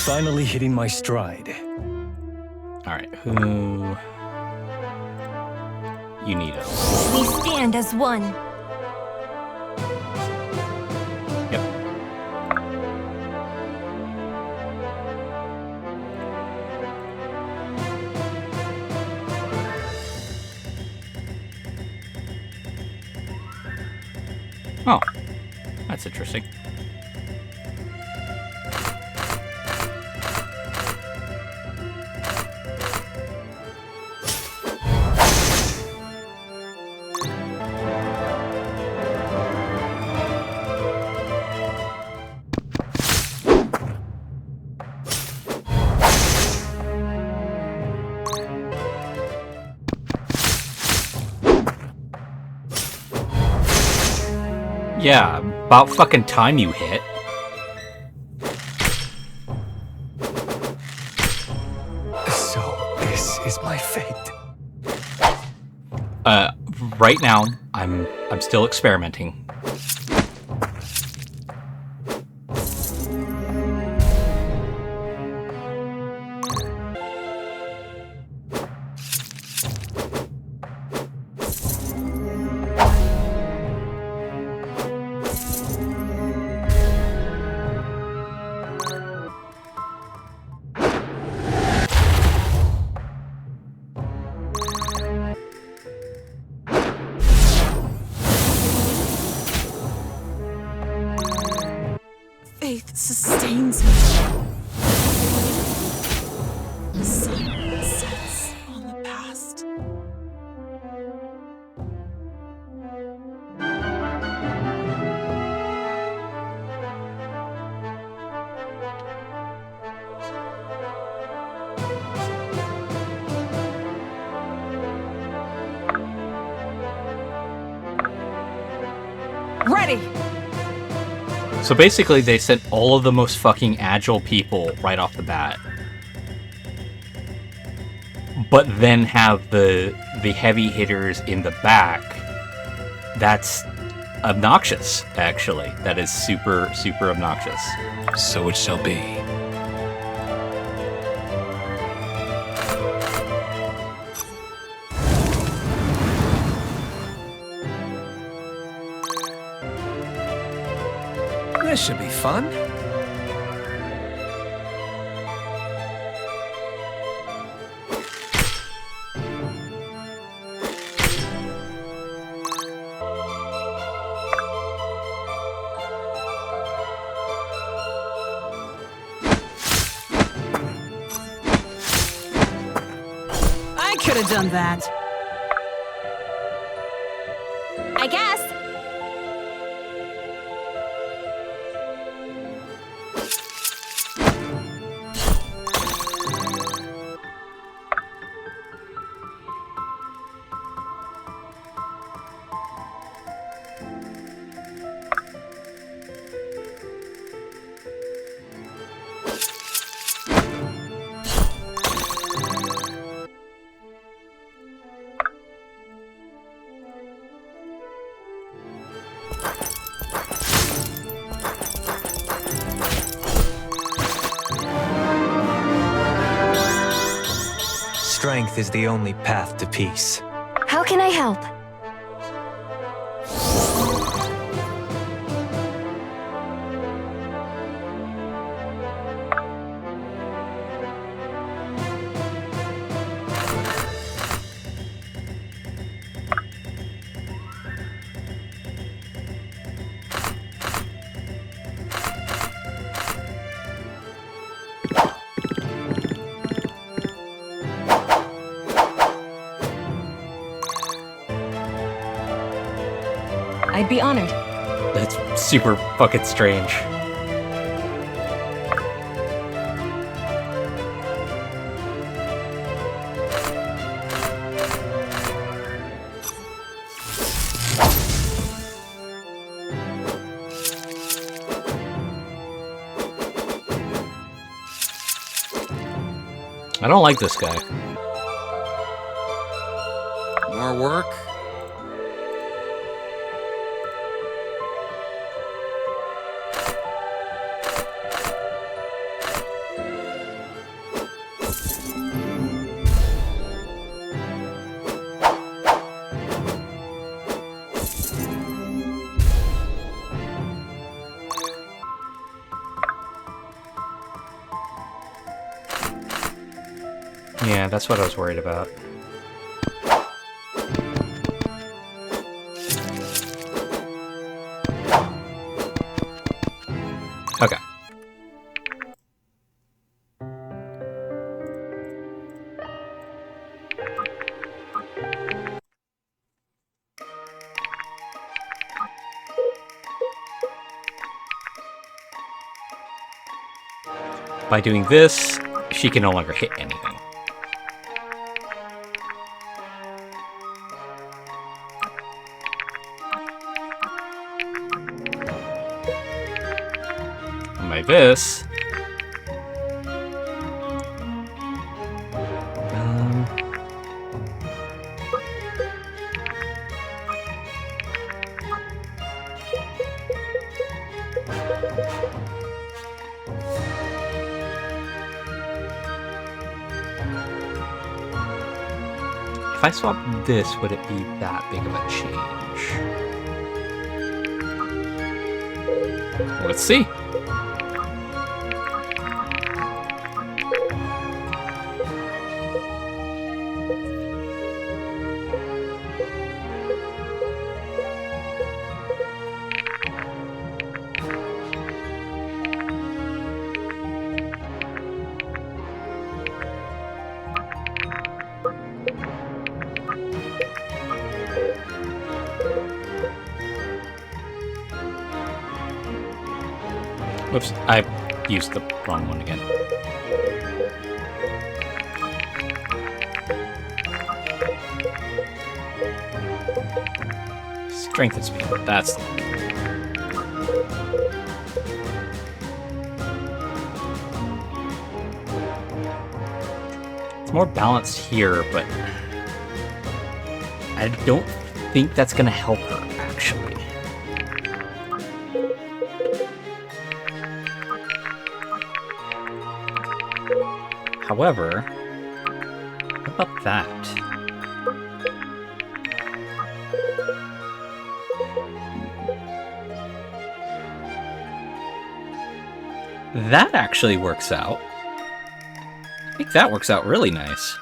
Finally hitting my stride. Alright, who... You need us. We stand as one. Yep. Oh, that's interesting. Yeah, about fucking time you hit. So, this is my fate. Right now, I'm still experimenting. Faith sustains me. The sun sets on the past. Ready! So basically, they sent all of the most fucking agile people right off the bat. But then have the heavy hitters in the back. That's obnoxious, actually. That is super, super obnoxious. So it shall be. This should be fun. I could have done that. I guess. Strength is the only path to peace. How can I help? I'd be honored. That's super fucking strange. I don't like this guy. More work? Yeah, that's what I was worried about. Okay. By doing this, she can no longer hit anything. And by this... If I swap this, would it be that big of a change? Let's see. Whoops, I used the wrong one again. Strength and speed, that's the one. It's more balanced here, but I don't think that's gonna help her, actually. However, what about that? That actually works out. I think that works out really nice.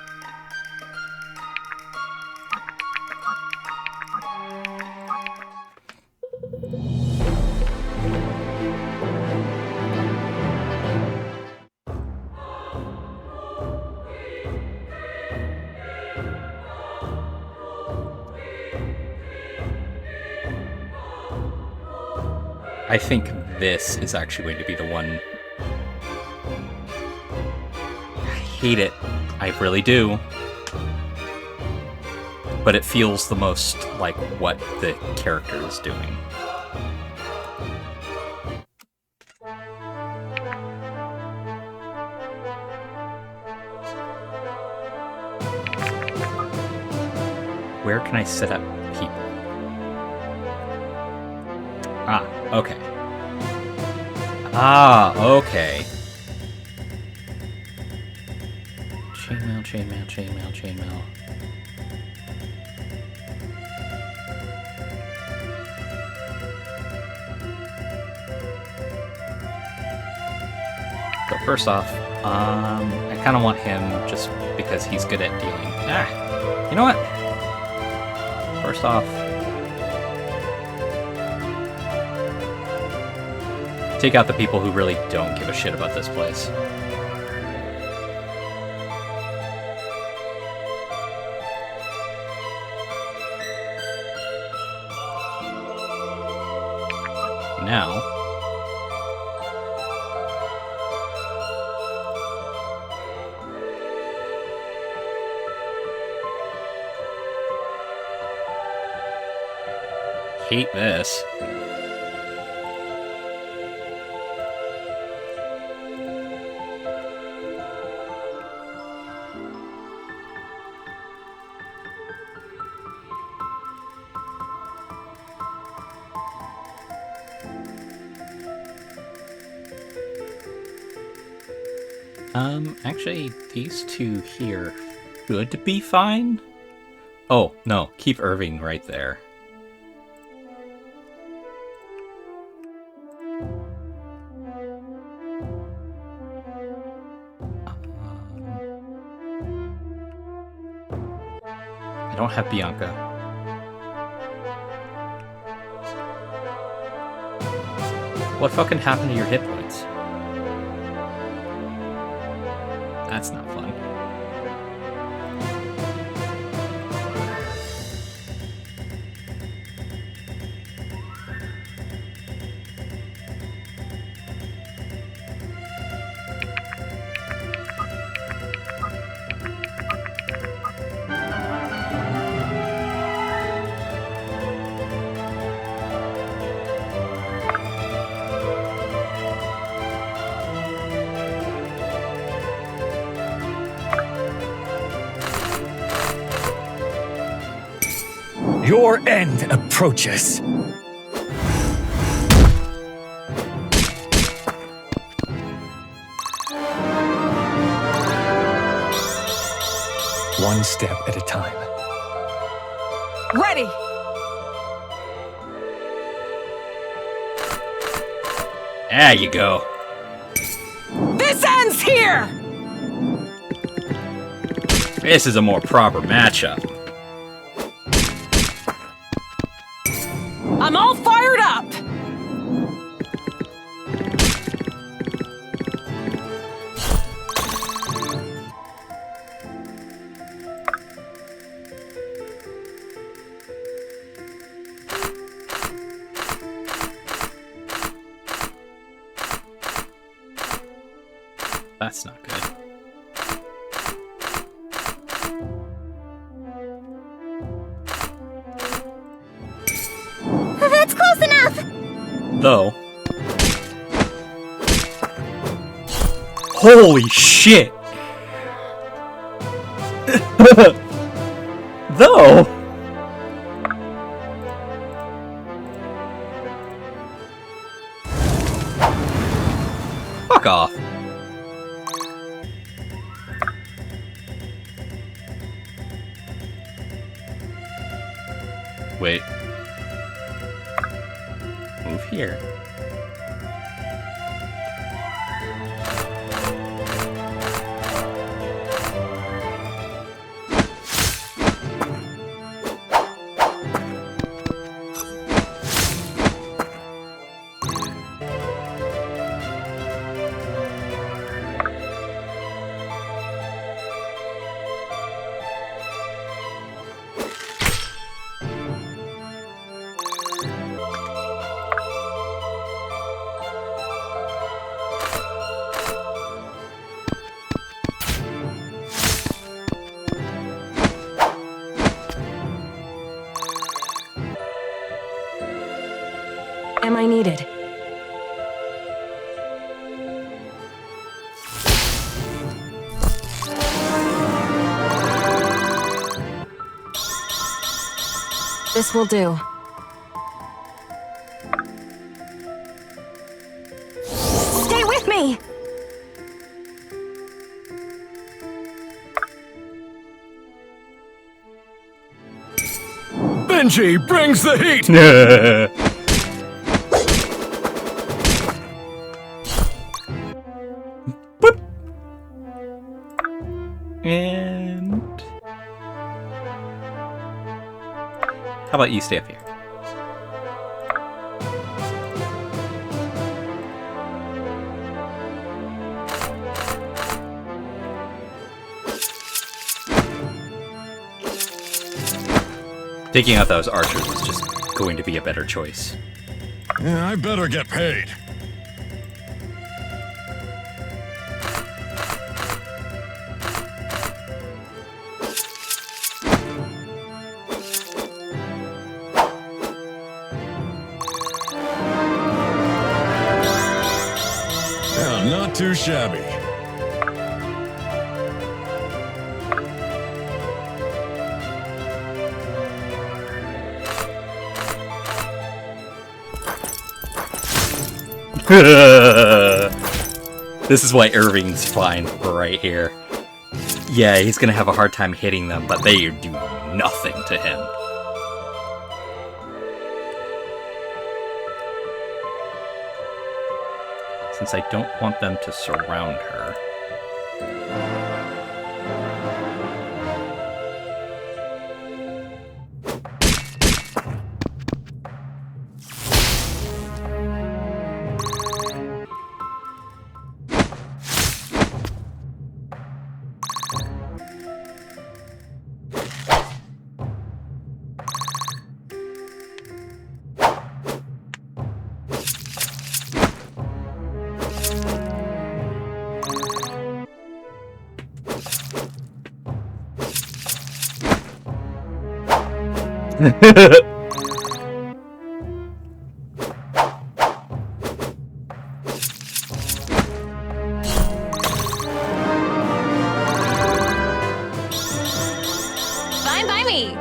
I think this is actually going to be the one. I hate it. I really do. But it feels the most like what the character is doing. Where can I set up people? Ah, okay. Ah, okay. Chainmail, chainmail, chainmail, chainmail. So first off, I kind of want him just because he's good at dealing. Ah, you know what? First off, take out the people who really don't give a shit about this place. now. Hate this. Actually, these two here should be fine. Oh, no, keep Irving right there. I don't have Bianca. What fucking happened to your hit points? That's not fun. Your end approaches. One step at a time. Ready! There you go. This ends here! This is a more proper matchup. I'm all fired up! That's not good. That's close enough! Though. Holy shit! Though. Fuck off. Wait. Move here. Am I needed? This will do. Stay with me! Benji brings the heat! And how about you stay up here? Taking out those archers was just going to be a better choice. Yeah, I better get paid. Yeah, not too shabby. This is why Irving's fine right here. Yeah, he's gonna have a hard time hitting them, but they do nothing to him. Since I don't want them to surround her. Fine by me.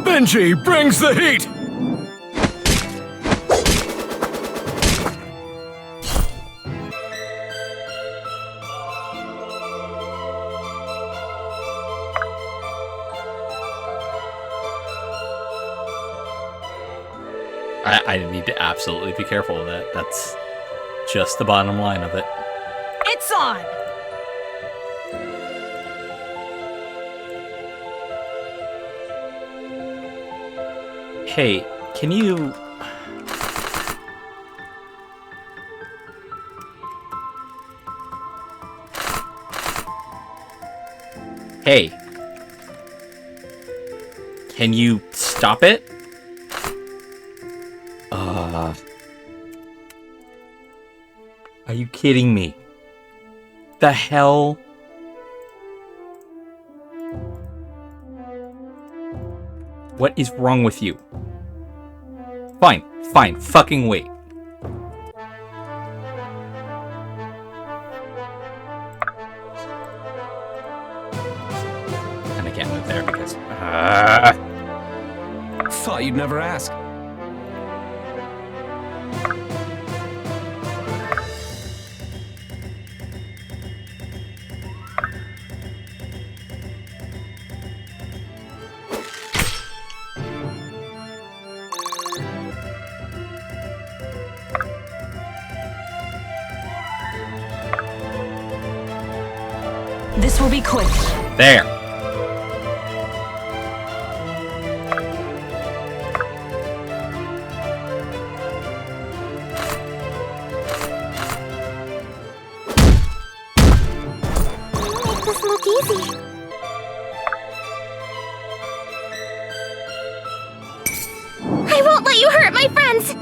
Benji brings the heat! I need to absolutely be careful of that. That's just the bottom line of it. It's on! Hey, can you... Hey. Can you stop it? Are you kidding me? The hell? What is wrong with you? Fine, fine, fucking wait. And I can't move there because... Thought you'd never ask. This will be quick. There. Make this look easy. I won't let you hurt my friends.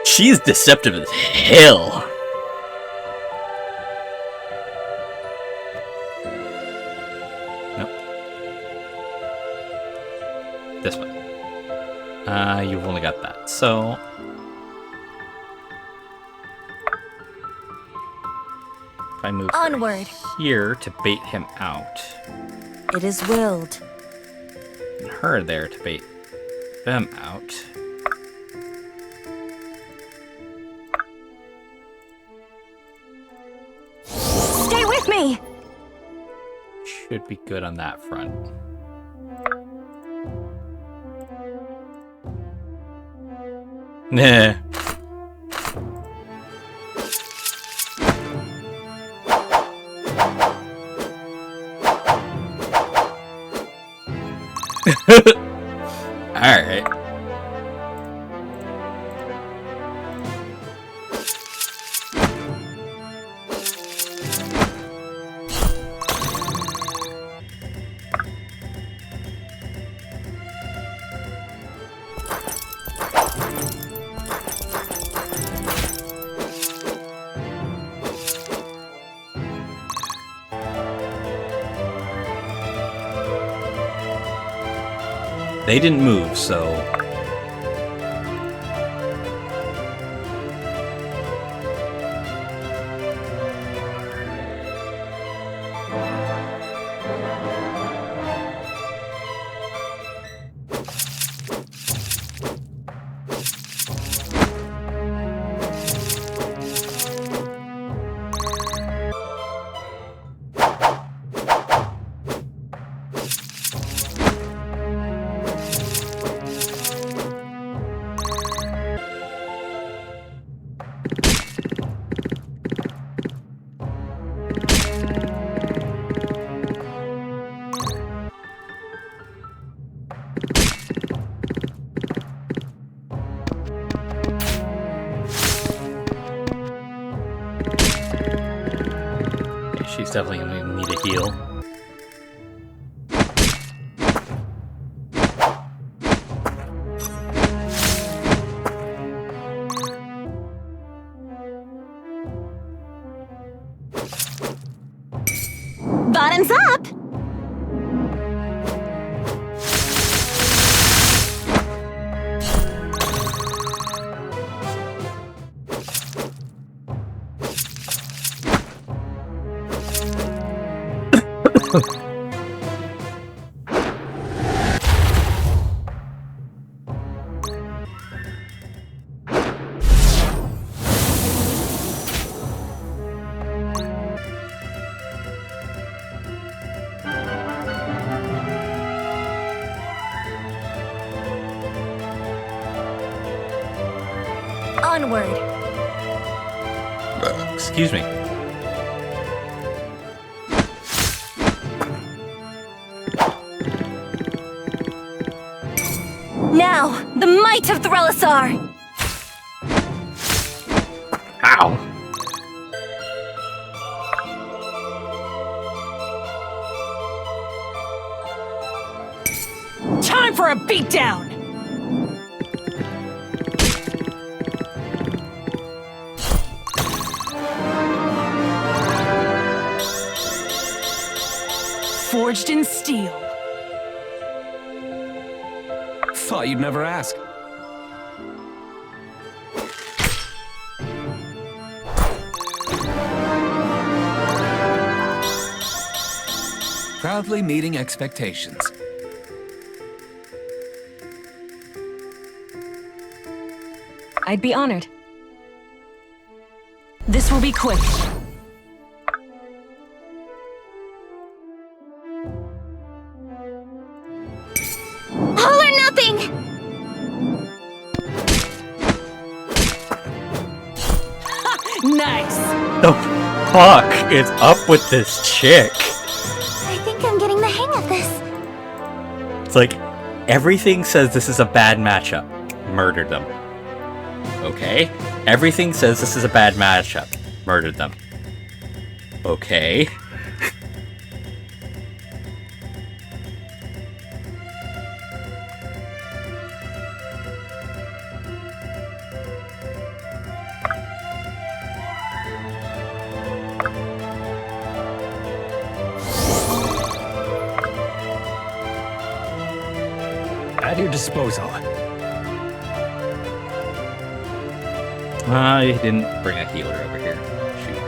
She's deceptive as hell. Nope. This way. You've only got that, so... If I move Onward. here to bait him out, It is willed. and her there to bait them out... with me. Should be good on that front. Nah. Alright. They didn't move, so... She's definitely gonna need a heal. Bottoms up! Onward. Excuse me. Now, the might of Threlisar! Ow! Time for a beatdown! Forged in steel. Thought you'd never ask. Proudly meeting expectations. I'd be honored. This will be quick. All or nothing! Nice! The fuck is up with this chick? I think I'm getting the hang of this. It's like, everything says this is a bad matchup. Murdered them. Okay. Everything says this is a bad matchup. Murdered them. Okay. At your disposal. I didn't bring a healer over here. Shoot.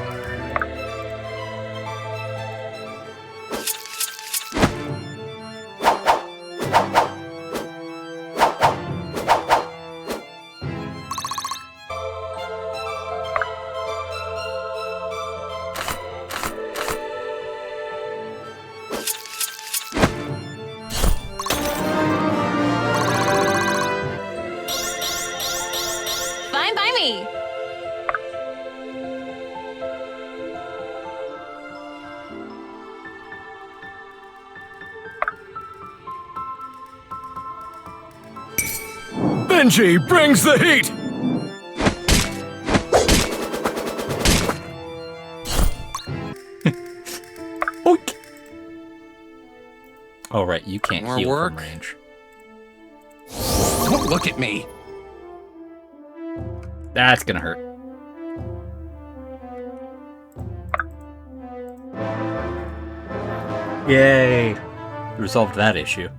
me! Benji brings the heat! Oink. Oh, right, you can't More heal work? from range. Don't look at me. That's gonna hurt. Yay! Resolved that issue.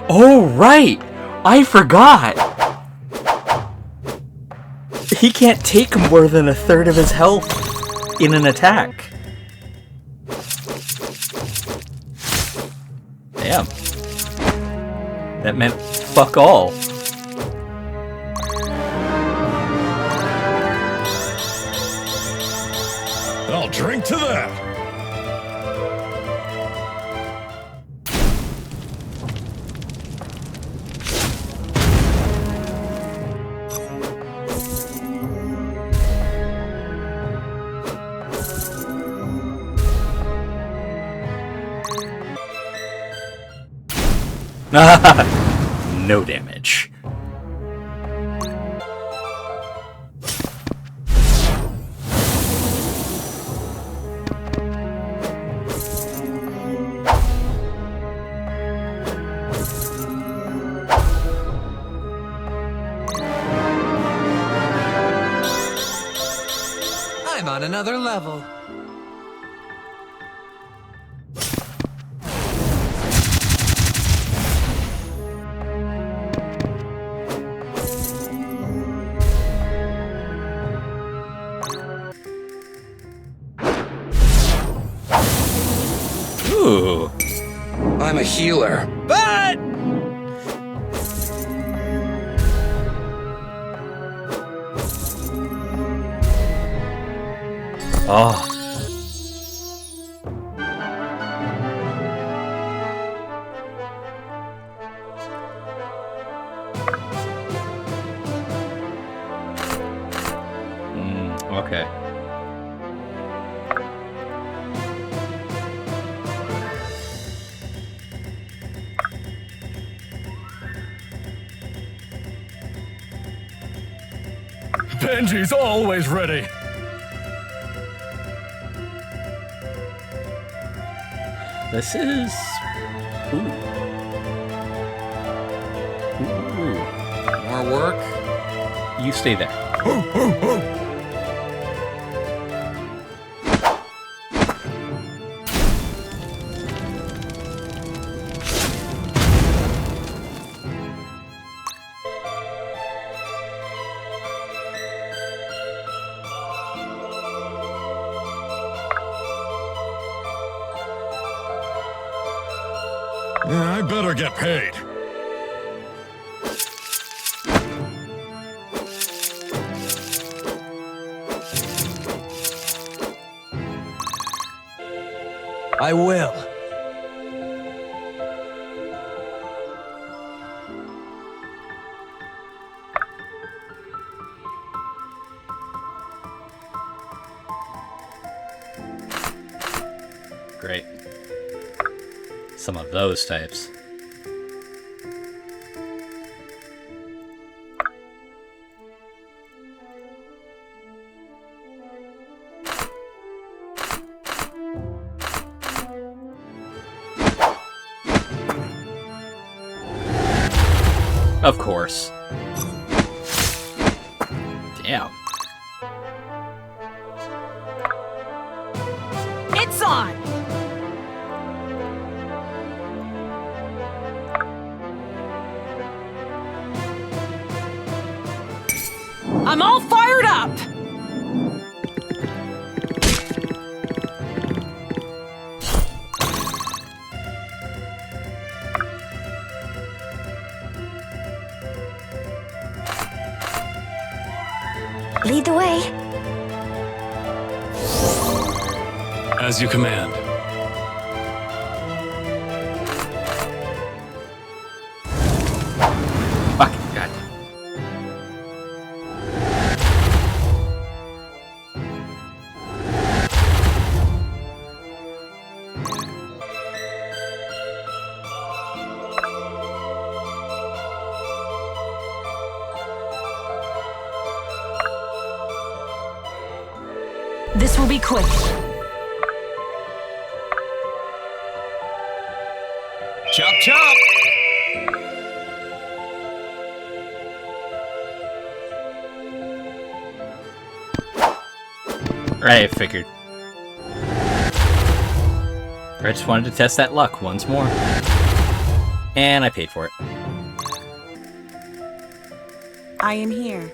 Oh, right! I forgot! He can't take more than a third of his health in an attack. Damn. That meant fuck all. I'll drink to that! No damage. I'm on another level. Ooh. I'm a healer. But Oh. Okay. Benji's always ready! This is... Ooh. Ooh. more work? You stay there. Yeah, I better get paid. I will. Great. Some of those types. Of course. Damn. It's on! I'm all fired up! Lead the way. As you command. This will be quick. Chop chop! Right, I figured. I just wanted to test that luck once more. And I paid for it. I am here.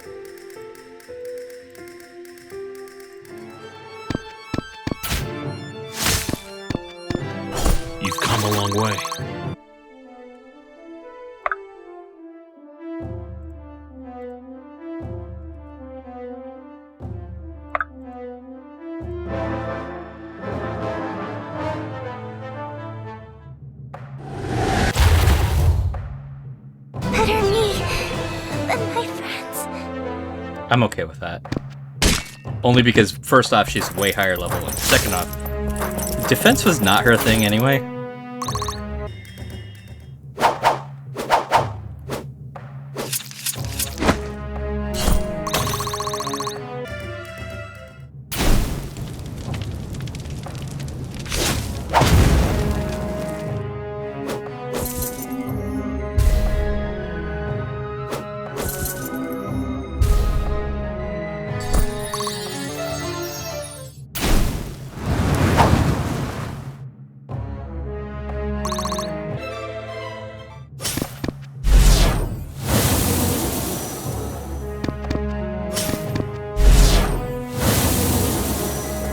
You've come a long way. Better me than my friends. I'm okay with that. Only because, first off, she's way higher level, and second off, defense was not her thing anyway.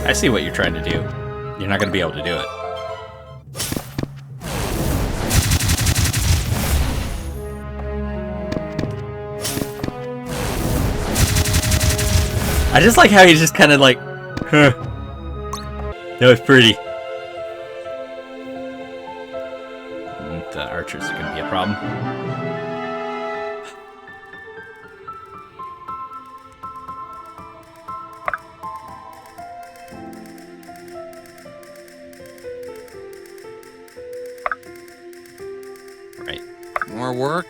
I see what you're trying to do. You're not going to be able to do it. I just like how he's just kind of like, huh. That was pretty. The archers are going to be a problem. Right. More work?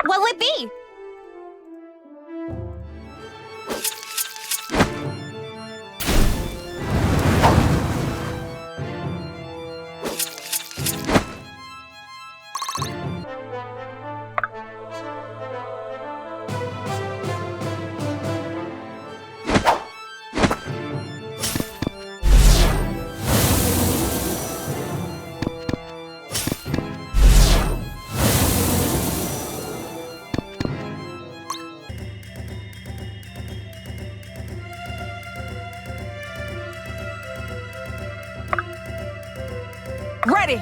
What would it be? Ready!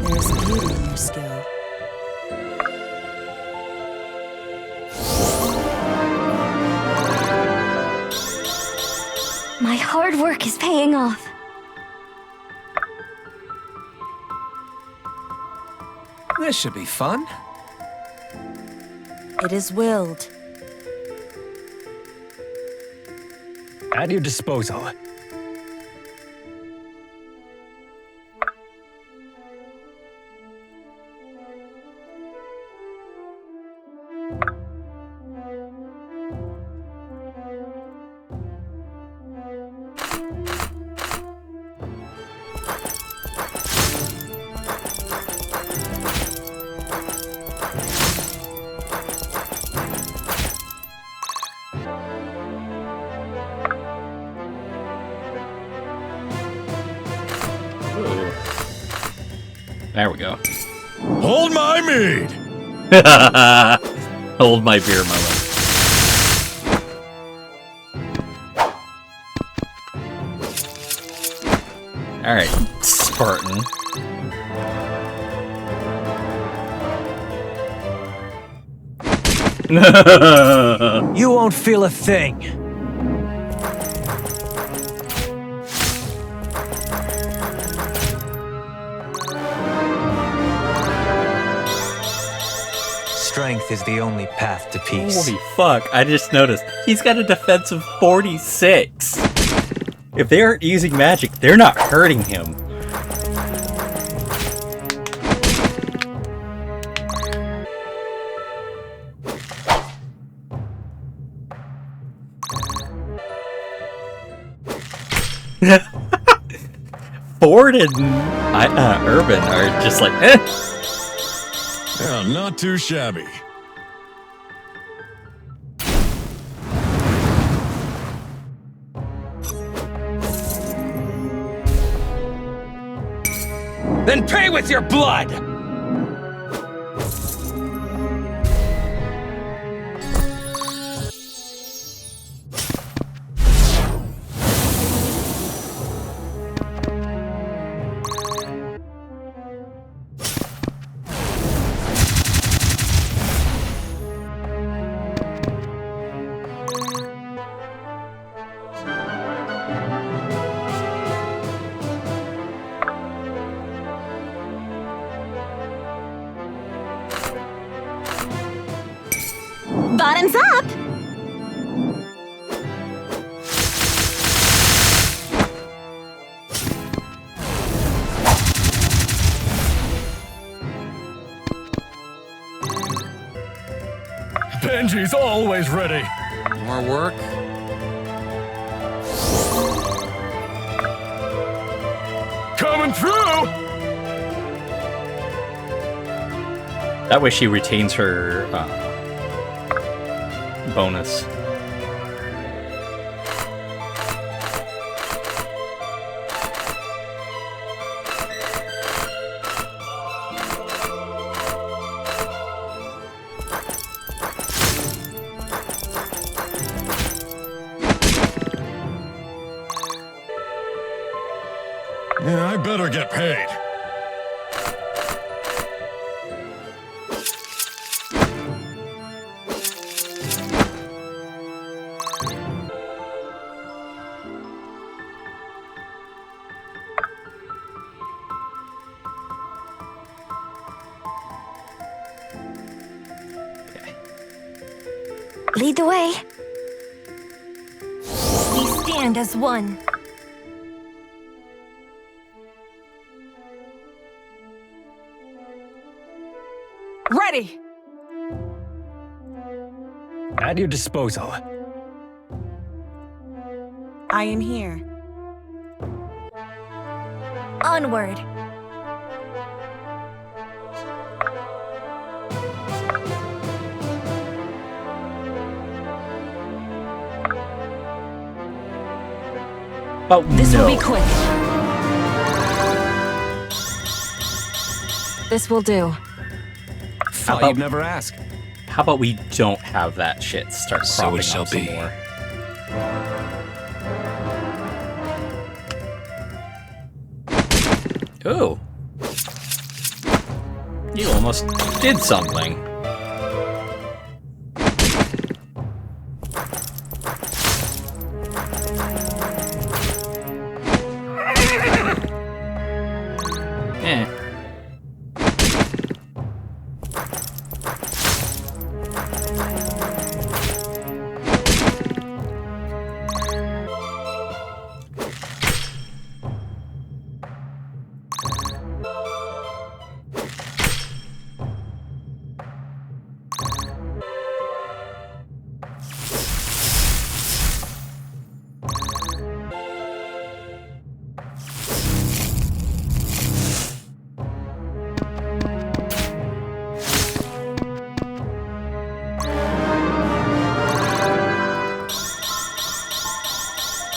There's beauty in your skill. My hard work is paying off. This should be fun. It is willed. At your disposal. There we go. Hold my mead! Hold my beer moment. Alright, Spartan. You won't feel a thing. Strength is the only path to peace. Holy fuck, I just noticed. He's got a defense of 46. If they aren't using magic, they're not hurting him. Ford and Urban are just like, eh. Yeah, not too shabby. Then pay with your blood! Bottoms up! Benji's always ready. More work? Coming through! That way she retains her bonus. Yeah, I better get paid. Lead the way. We stand as one. Ready! At your disposal. I am here. Onward. Oh, This no. will be quick. This will do. Thought about- you'd never ask. How about we don't have that shit start So cropping it shall up some be. more? Ooh. You almost did something. Eh.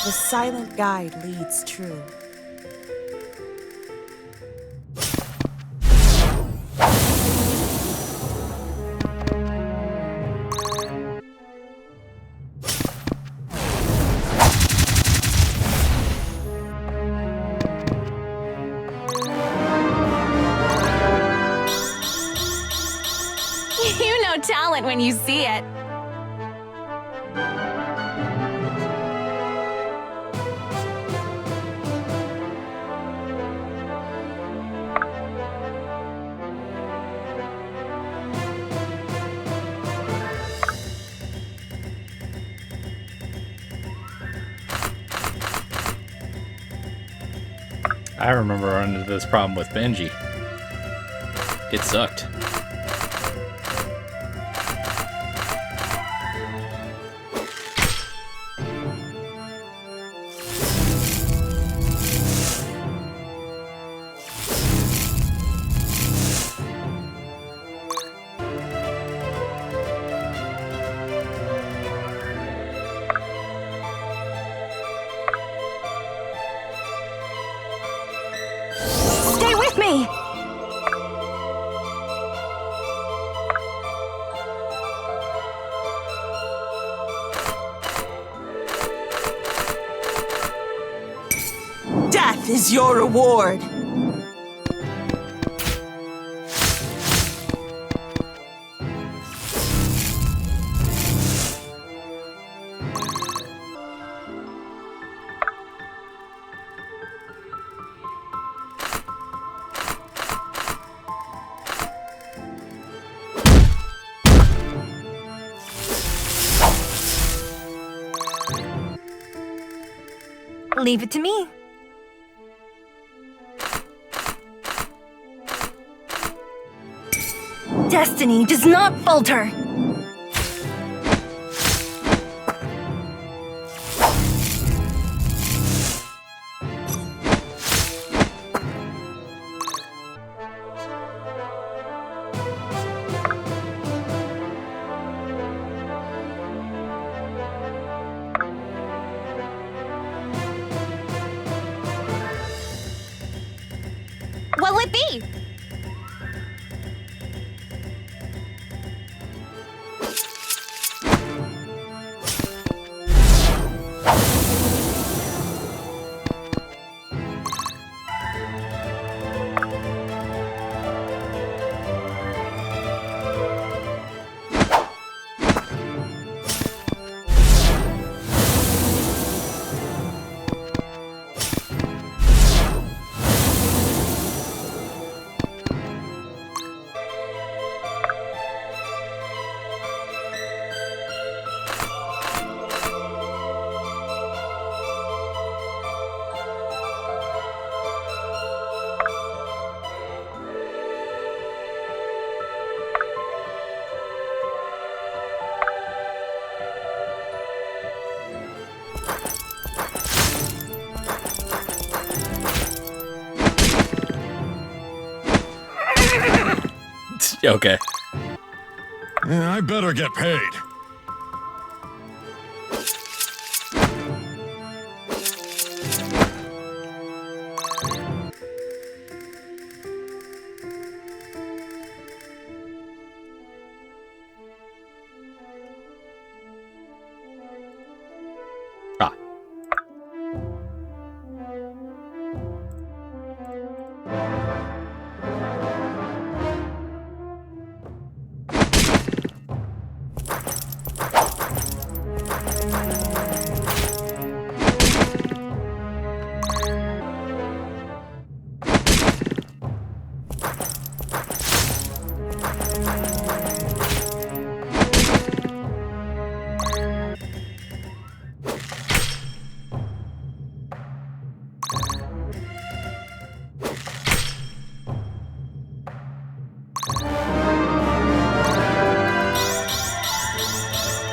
The silent guide leads true. talent when you see it. I remember running into this problem with Benji. It sucked. Stay with me! Death is your reward. Leave it to me. Destiny does not falter. What'll it be? Okay. Yeah, I better get paid. Ah.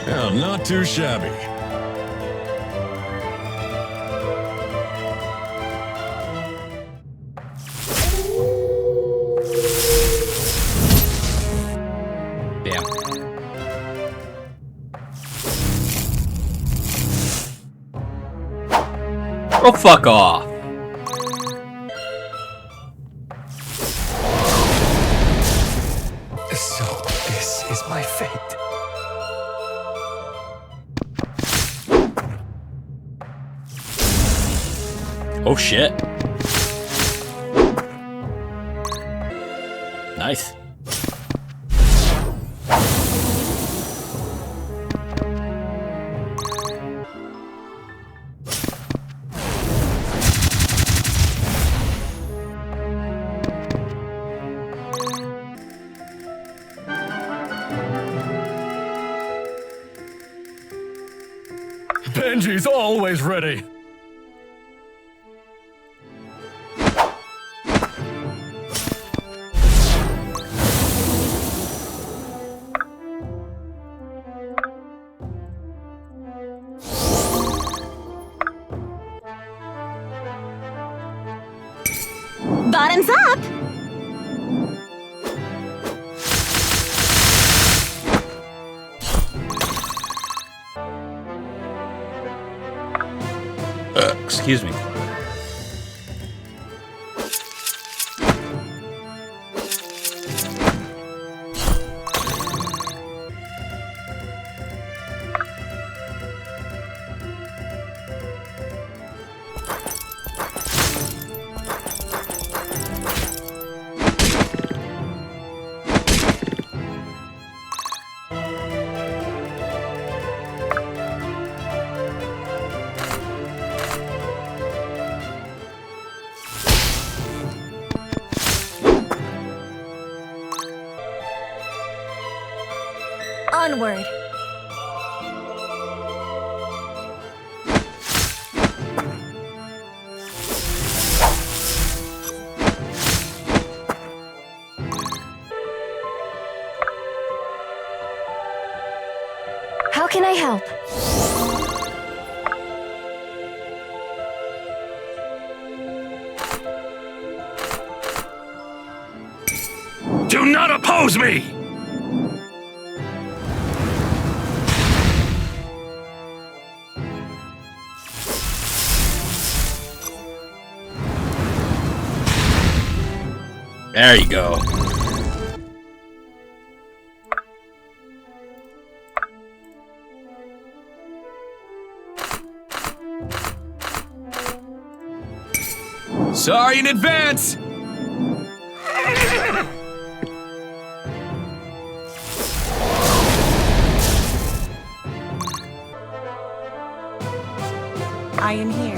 Yeah, not too shabby. Damn. Oh, fuck off. So, this is my fate. Oh, shit. Nice. Benji's always ready. Bottoms up! Excuse me. Onward. How can I help? Do not oppose me! There you go. Sorry in advance! I am here.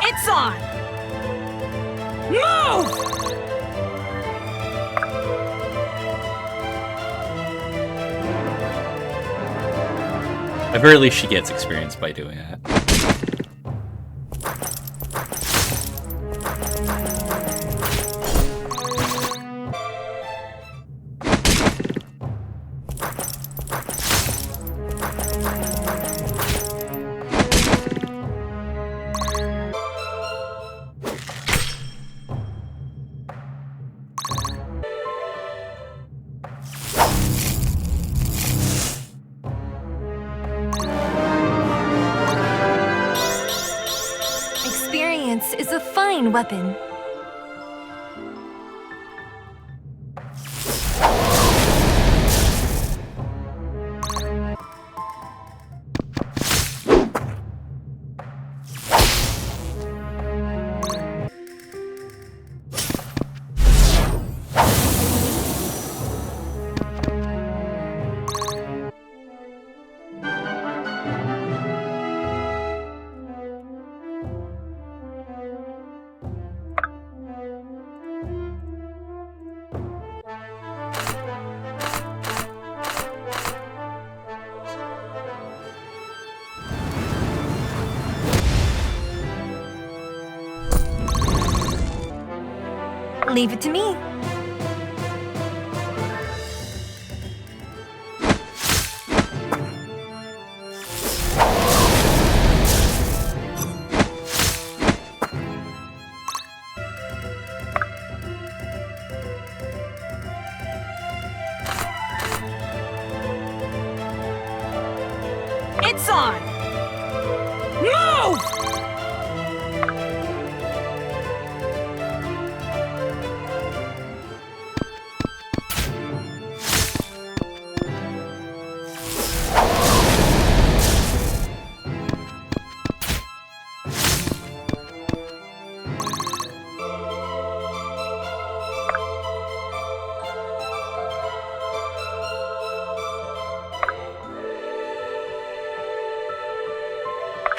It's on! Move! At very least she gets experience by doing that. Experience is a fine weapon. Leave it to me. It's on! Move!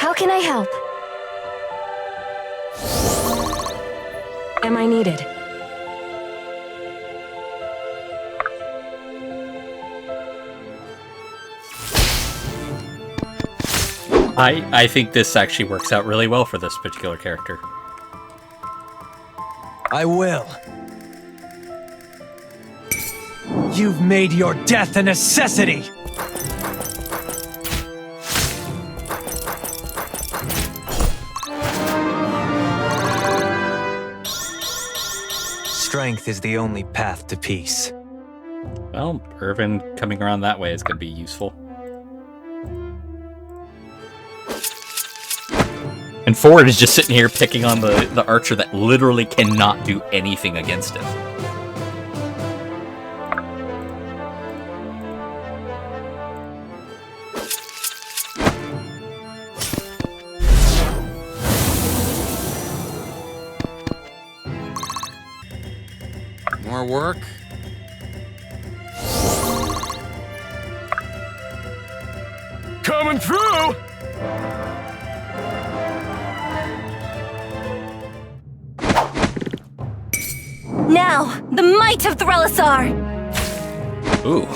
How can I help? Am I needed? I think this actually works out really well for this particular character. I will. You've made your death a necessity! Strength is the only path to peace. Well, Irvin coming around that way is going to be useful. And Ford is just sitting here picking on the archer that literally cannot do anything against him. More work? Coming through! Now, the might of Threlisar! Ooh.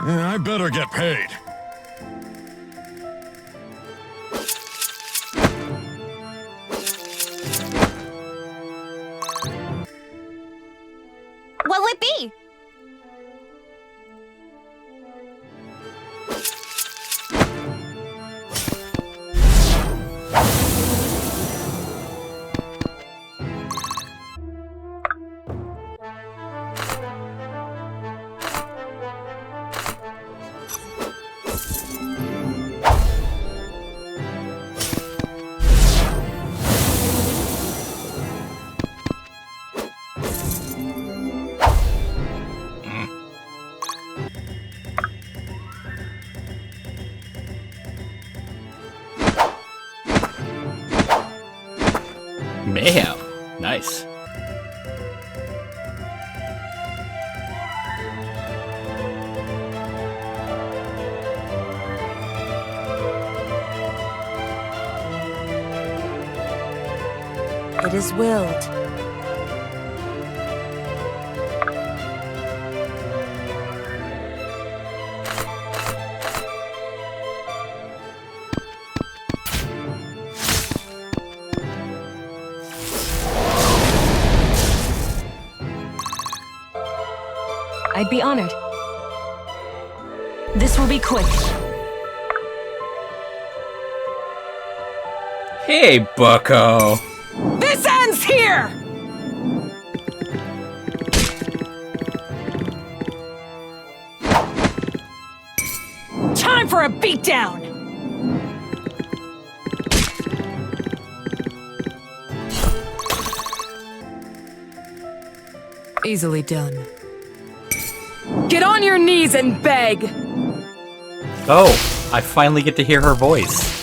Yeah, I better get paid. What'll it be? Mayhem. Nice. It is willed. I'd be honored. This will be quick. Hey, bucko. This ends here! Time for a beatdown! Easily done. Get on your knees and beg! Oh, I finally get to hear her voice.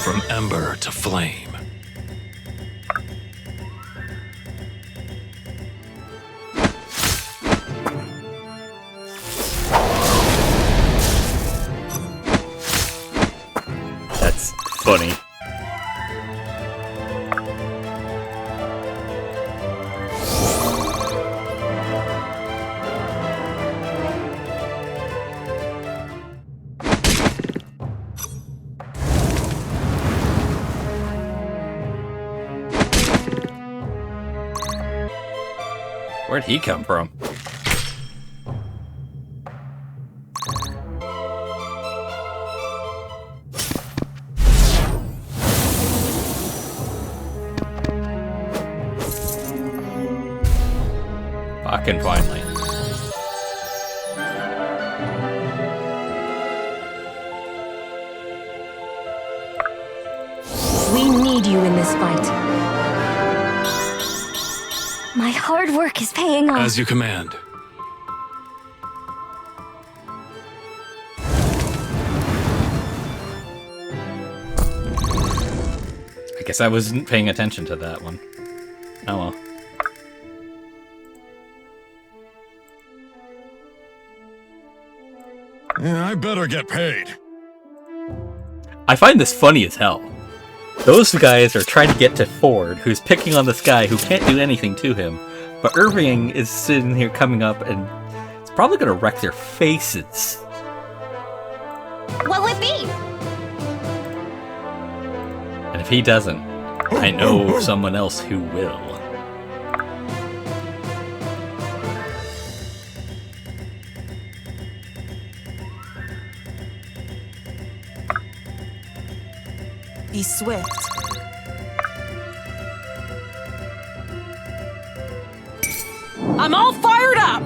From ember to flame. That's funny. Where'd he come from? Fucking finally. We need you in this fight. My hard work is paying off. As you command. I guess I wasn't paying attention to that one. Oh well. Yeah, I better get paid. I find this funny as hell. Those guys are trying to get to Ford, who's picking on this guy who can't do anything to him. But Irving is sitting here coming up and it's probably going to wreck their faces. What'll it be? And if he doesn't, I know someone else who will. Be swift. I'm all fired up!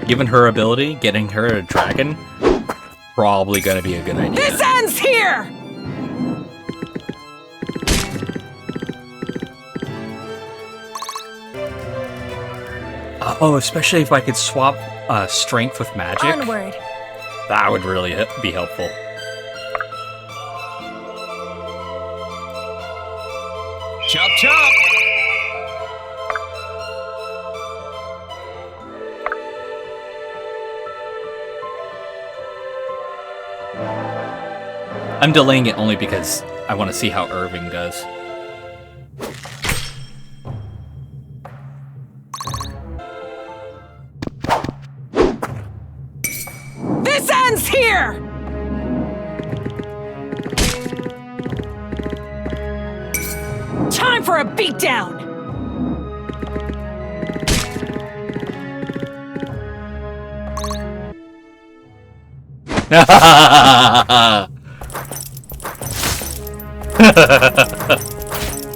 Given her ability, getting her a dragon, probably going to be a good idea. This ends here! Oh, especially if I could swap strength with magic. Onward. That would really be helpful. Chop chop! I'm delaying it only because I want to see how Irving does. This ends here! Time for a beatdown!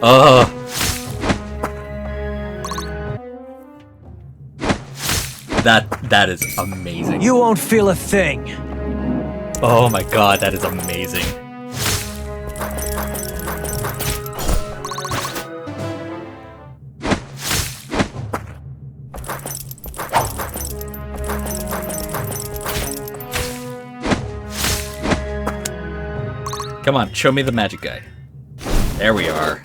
Oh. That is amazing. You won't feel a thing. Oh my god, that is amazing. Come on, show me the magic guy. There we are.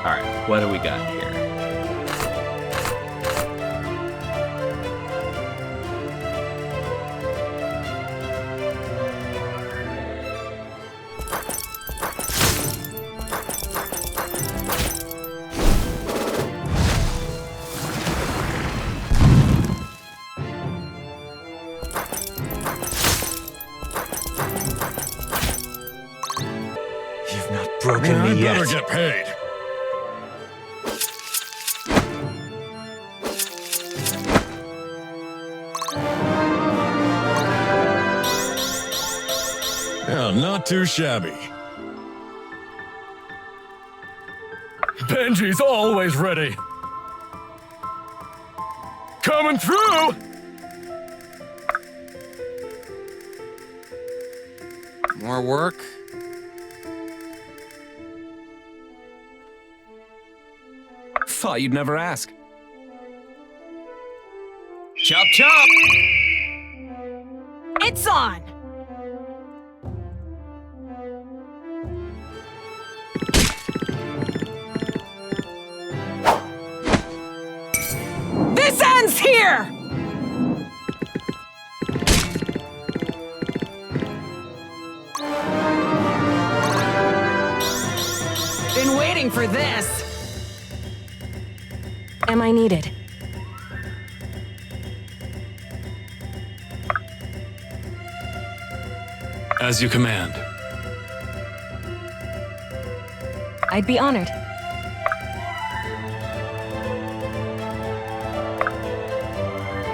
Alright, what do we got here? You've not broken Yeah, I me better yet. get paid. Yeah, not too shabby. Benji's always ready. Coming through! More work? Thought you'd never ask. Chop chop! It's on! This ends here! Been waiting paying for this! Am I needed? As you command. I'd be honored.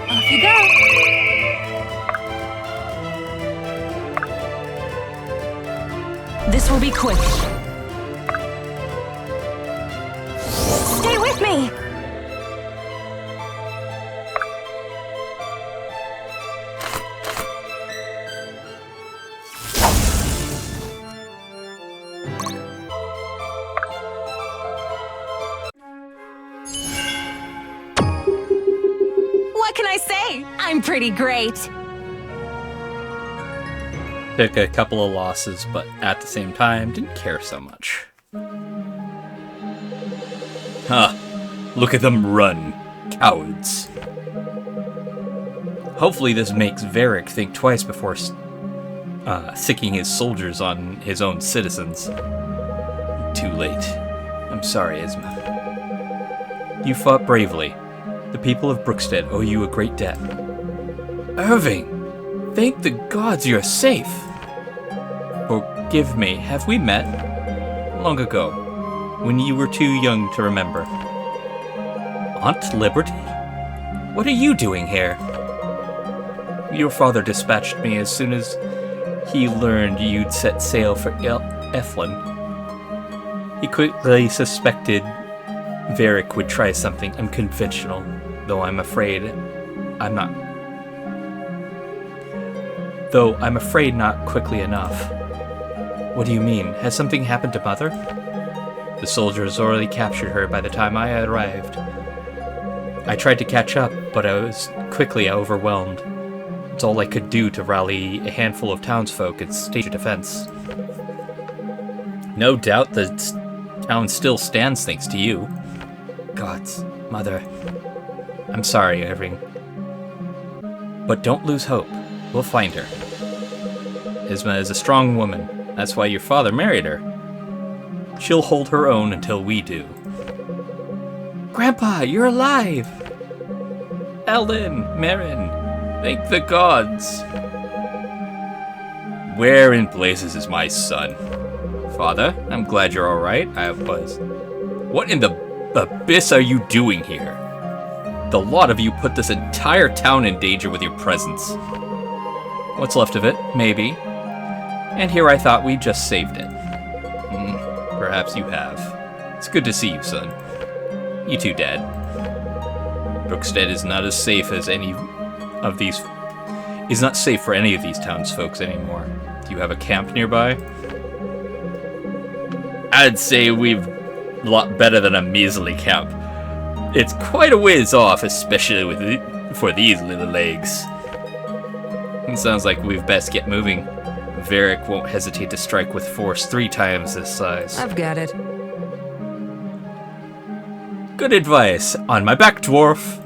Off you go. This will be quick. Stay with me. What can I say? I'm pretty great. Took a couple of losses, but at the same time, didn't care so much. Huh. Look at them run. Cowards. Hopefully this makes Varric think twice before sicking his soldiers on his own citizens. Too late. I'm sorry, Isma. You fought bravely. The people of Brookstead owe you a great debt. Irving! Thank the gods you're safe! Forgive me, have we met? Long ago, when you were too young to remember. Aunt Liberty? What are you doing here? Your father dispatched me as soon as he learned you'd set sail for Eflin. He quickly suspected Varric would try something unconventional, though I'm afraid not quickly enough. What do you mean? Has something happened to Mother? The soldiers already captured her by the time I arrived. I tried to catch up, but I was quickly overwhelmed. It's all I could do to rally a handful of townsfolk and stage a defense. No doubt the town still stands thanks to you. Gods, Mother. I'm sorry, Irving. But don't lose hope. We'll find her. Isma is a strong woman. That's why your father married her. She'll hold her own until we do. Grandpa, you're alive! Ellen, Marin, thank the gods. Where in blazes is my son? Father, I'm glad you're alright. I was. What in the abyss are you doing here? The lot of you put this entire town in danger with your presence. What's left of it, maybe. And here I thought we just saved it. Perhaps you have. It's good to see you, son. You too, Dad. Brookstead is not as safe as any of these... is not safe for any of these townsfolk anymore. Do you have a camp nearby? I'd say we've a lot better than a measly camp. It's quite a ways off, especially for these little legs. It sounds like we've best get moving. Varric won't hesitate to strike with force 3 times this size. I've got it. Good advice. On my back, dwarf.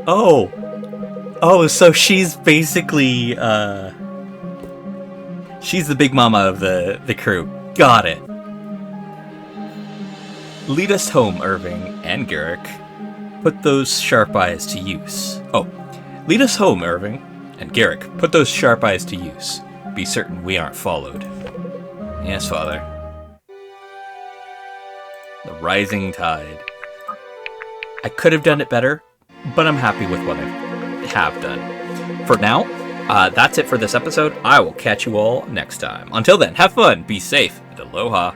Oh, so she's basically, she's the big mama of the crew. Got it. Lead us home, Irving and Garrick. Put those sharp eyes to use. Lead us home, Irving and Garrick. Put those sharp eyes to use. Be certain we aren't followed. Yes, Father. The rising tide. I could have done it better, but I'm happy with what I have done. For now, that's it for this episode. I will catch you all next time. Until then, have fun, be safe, and aloha.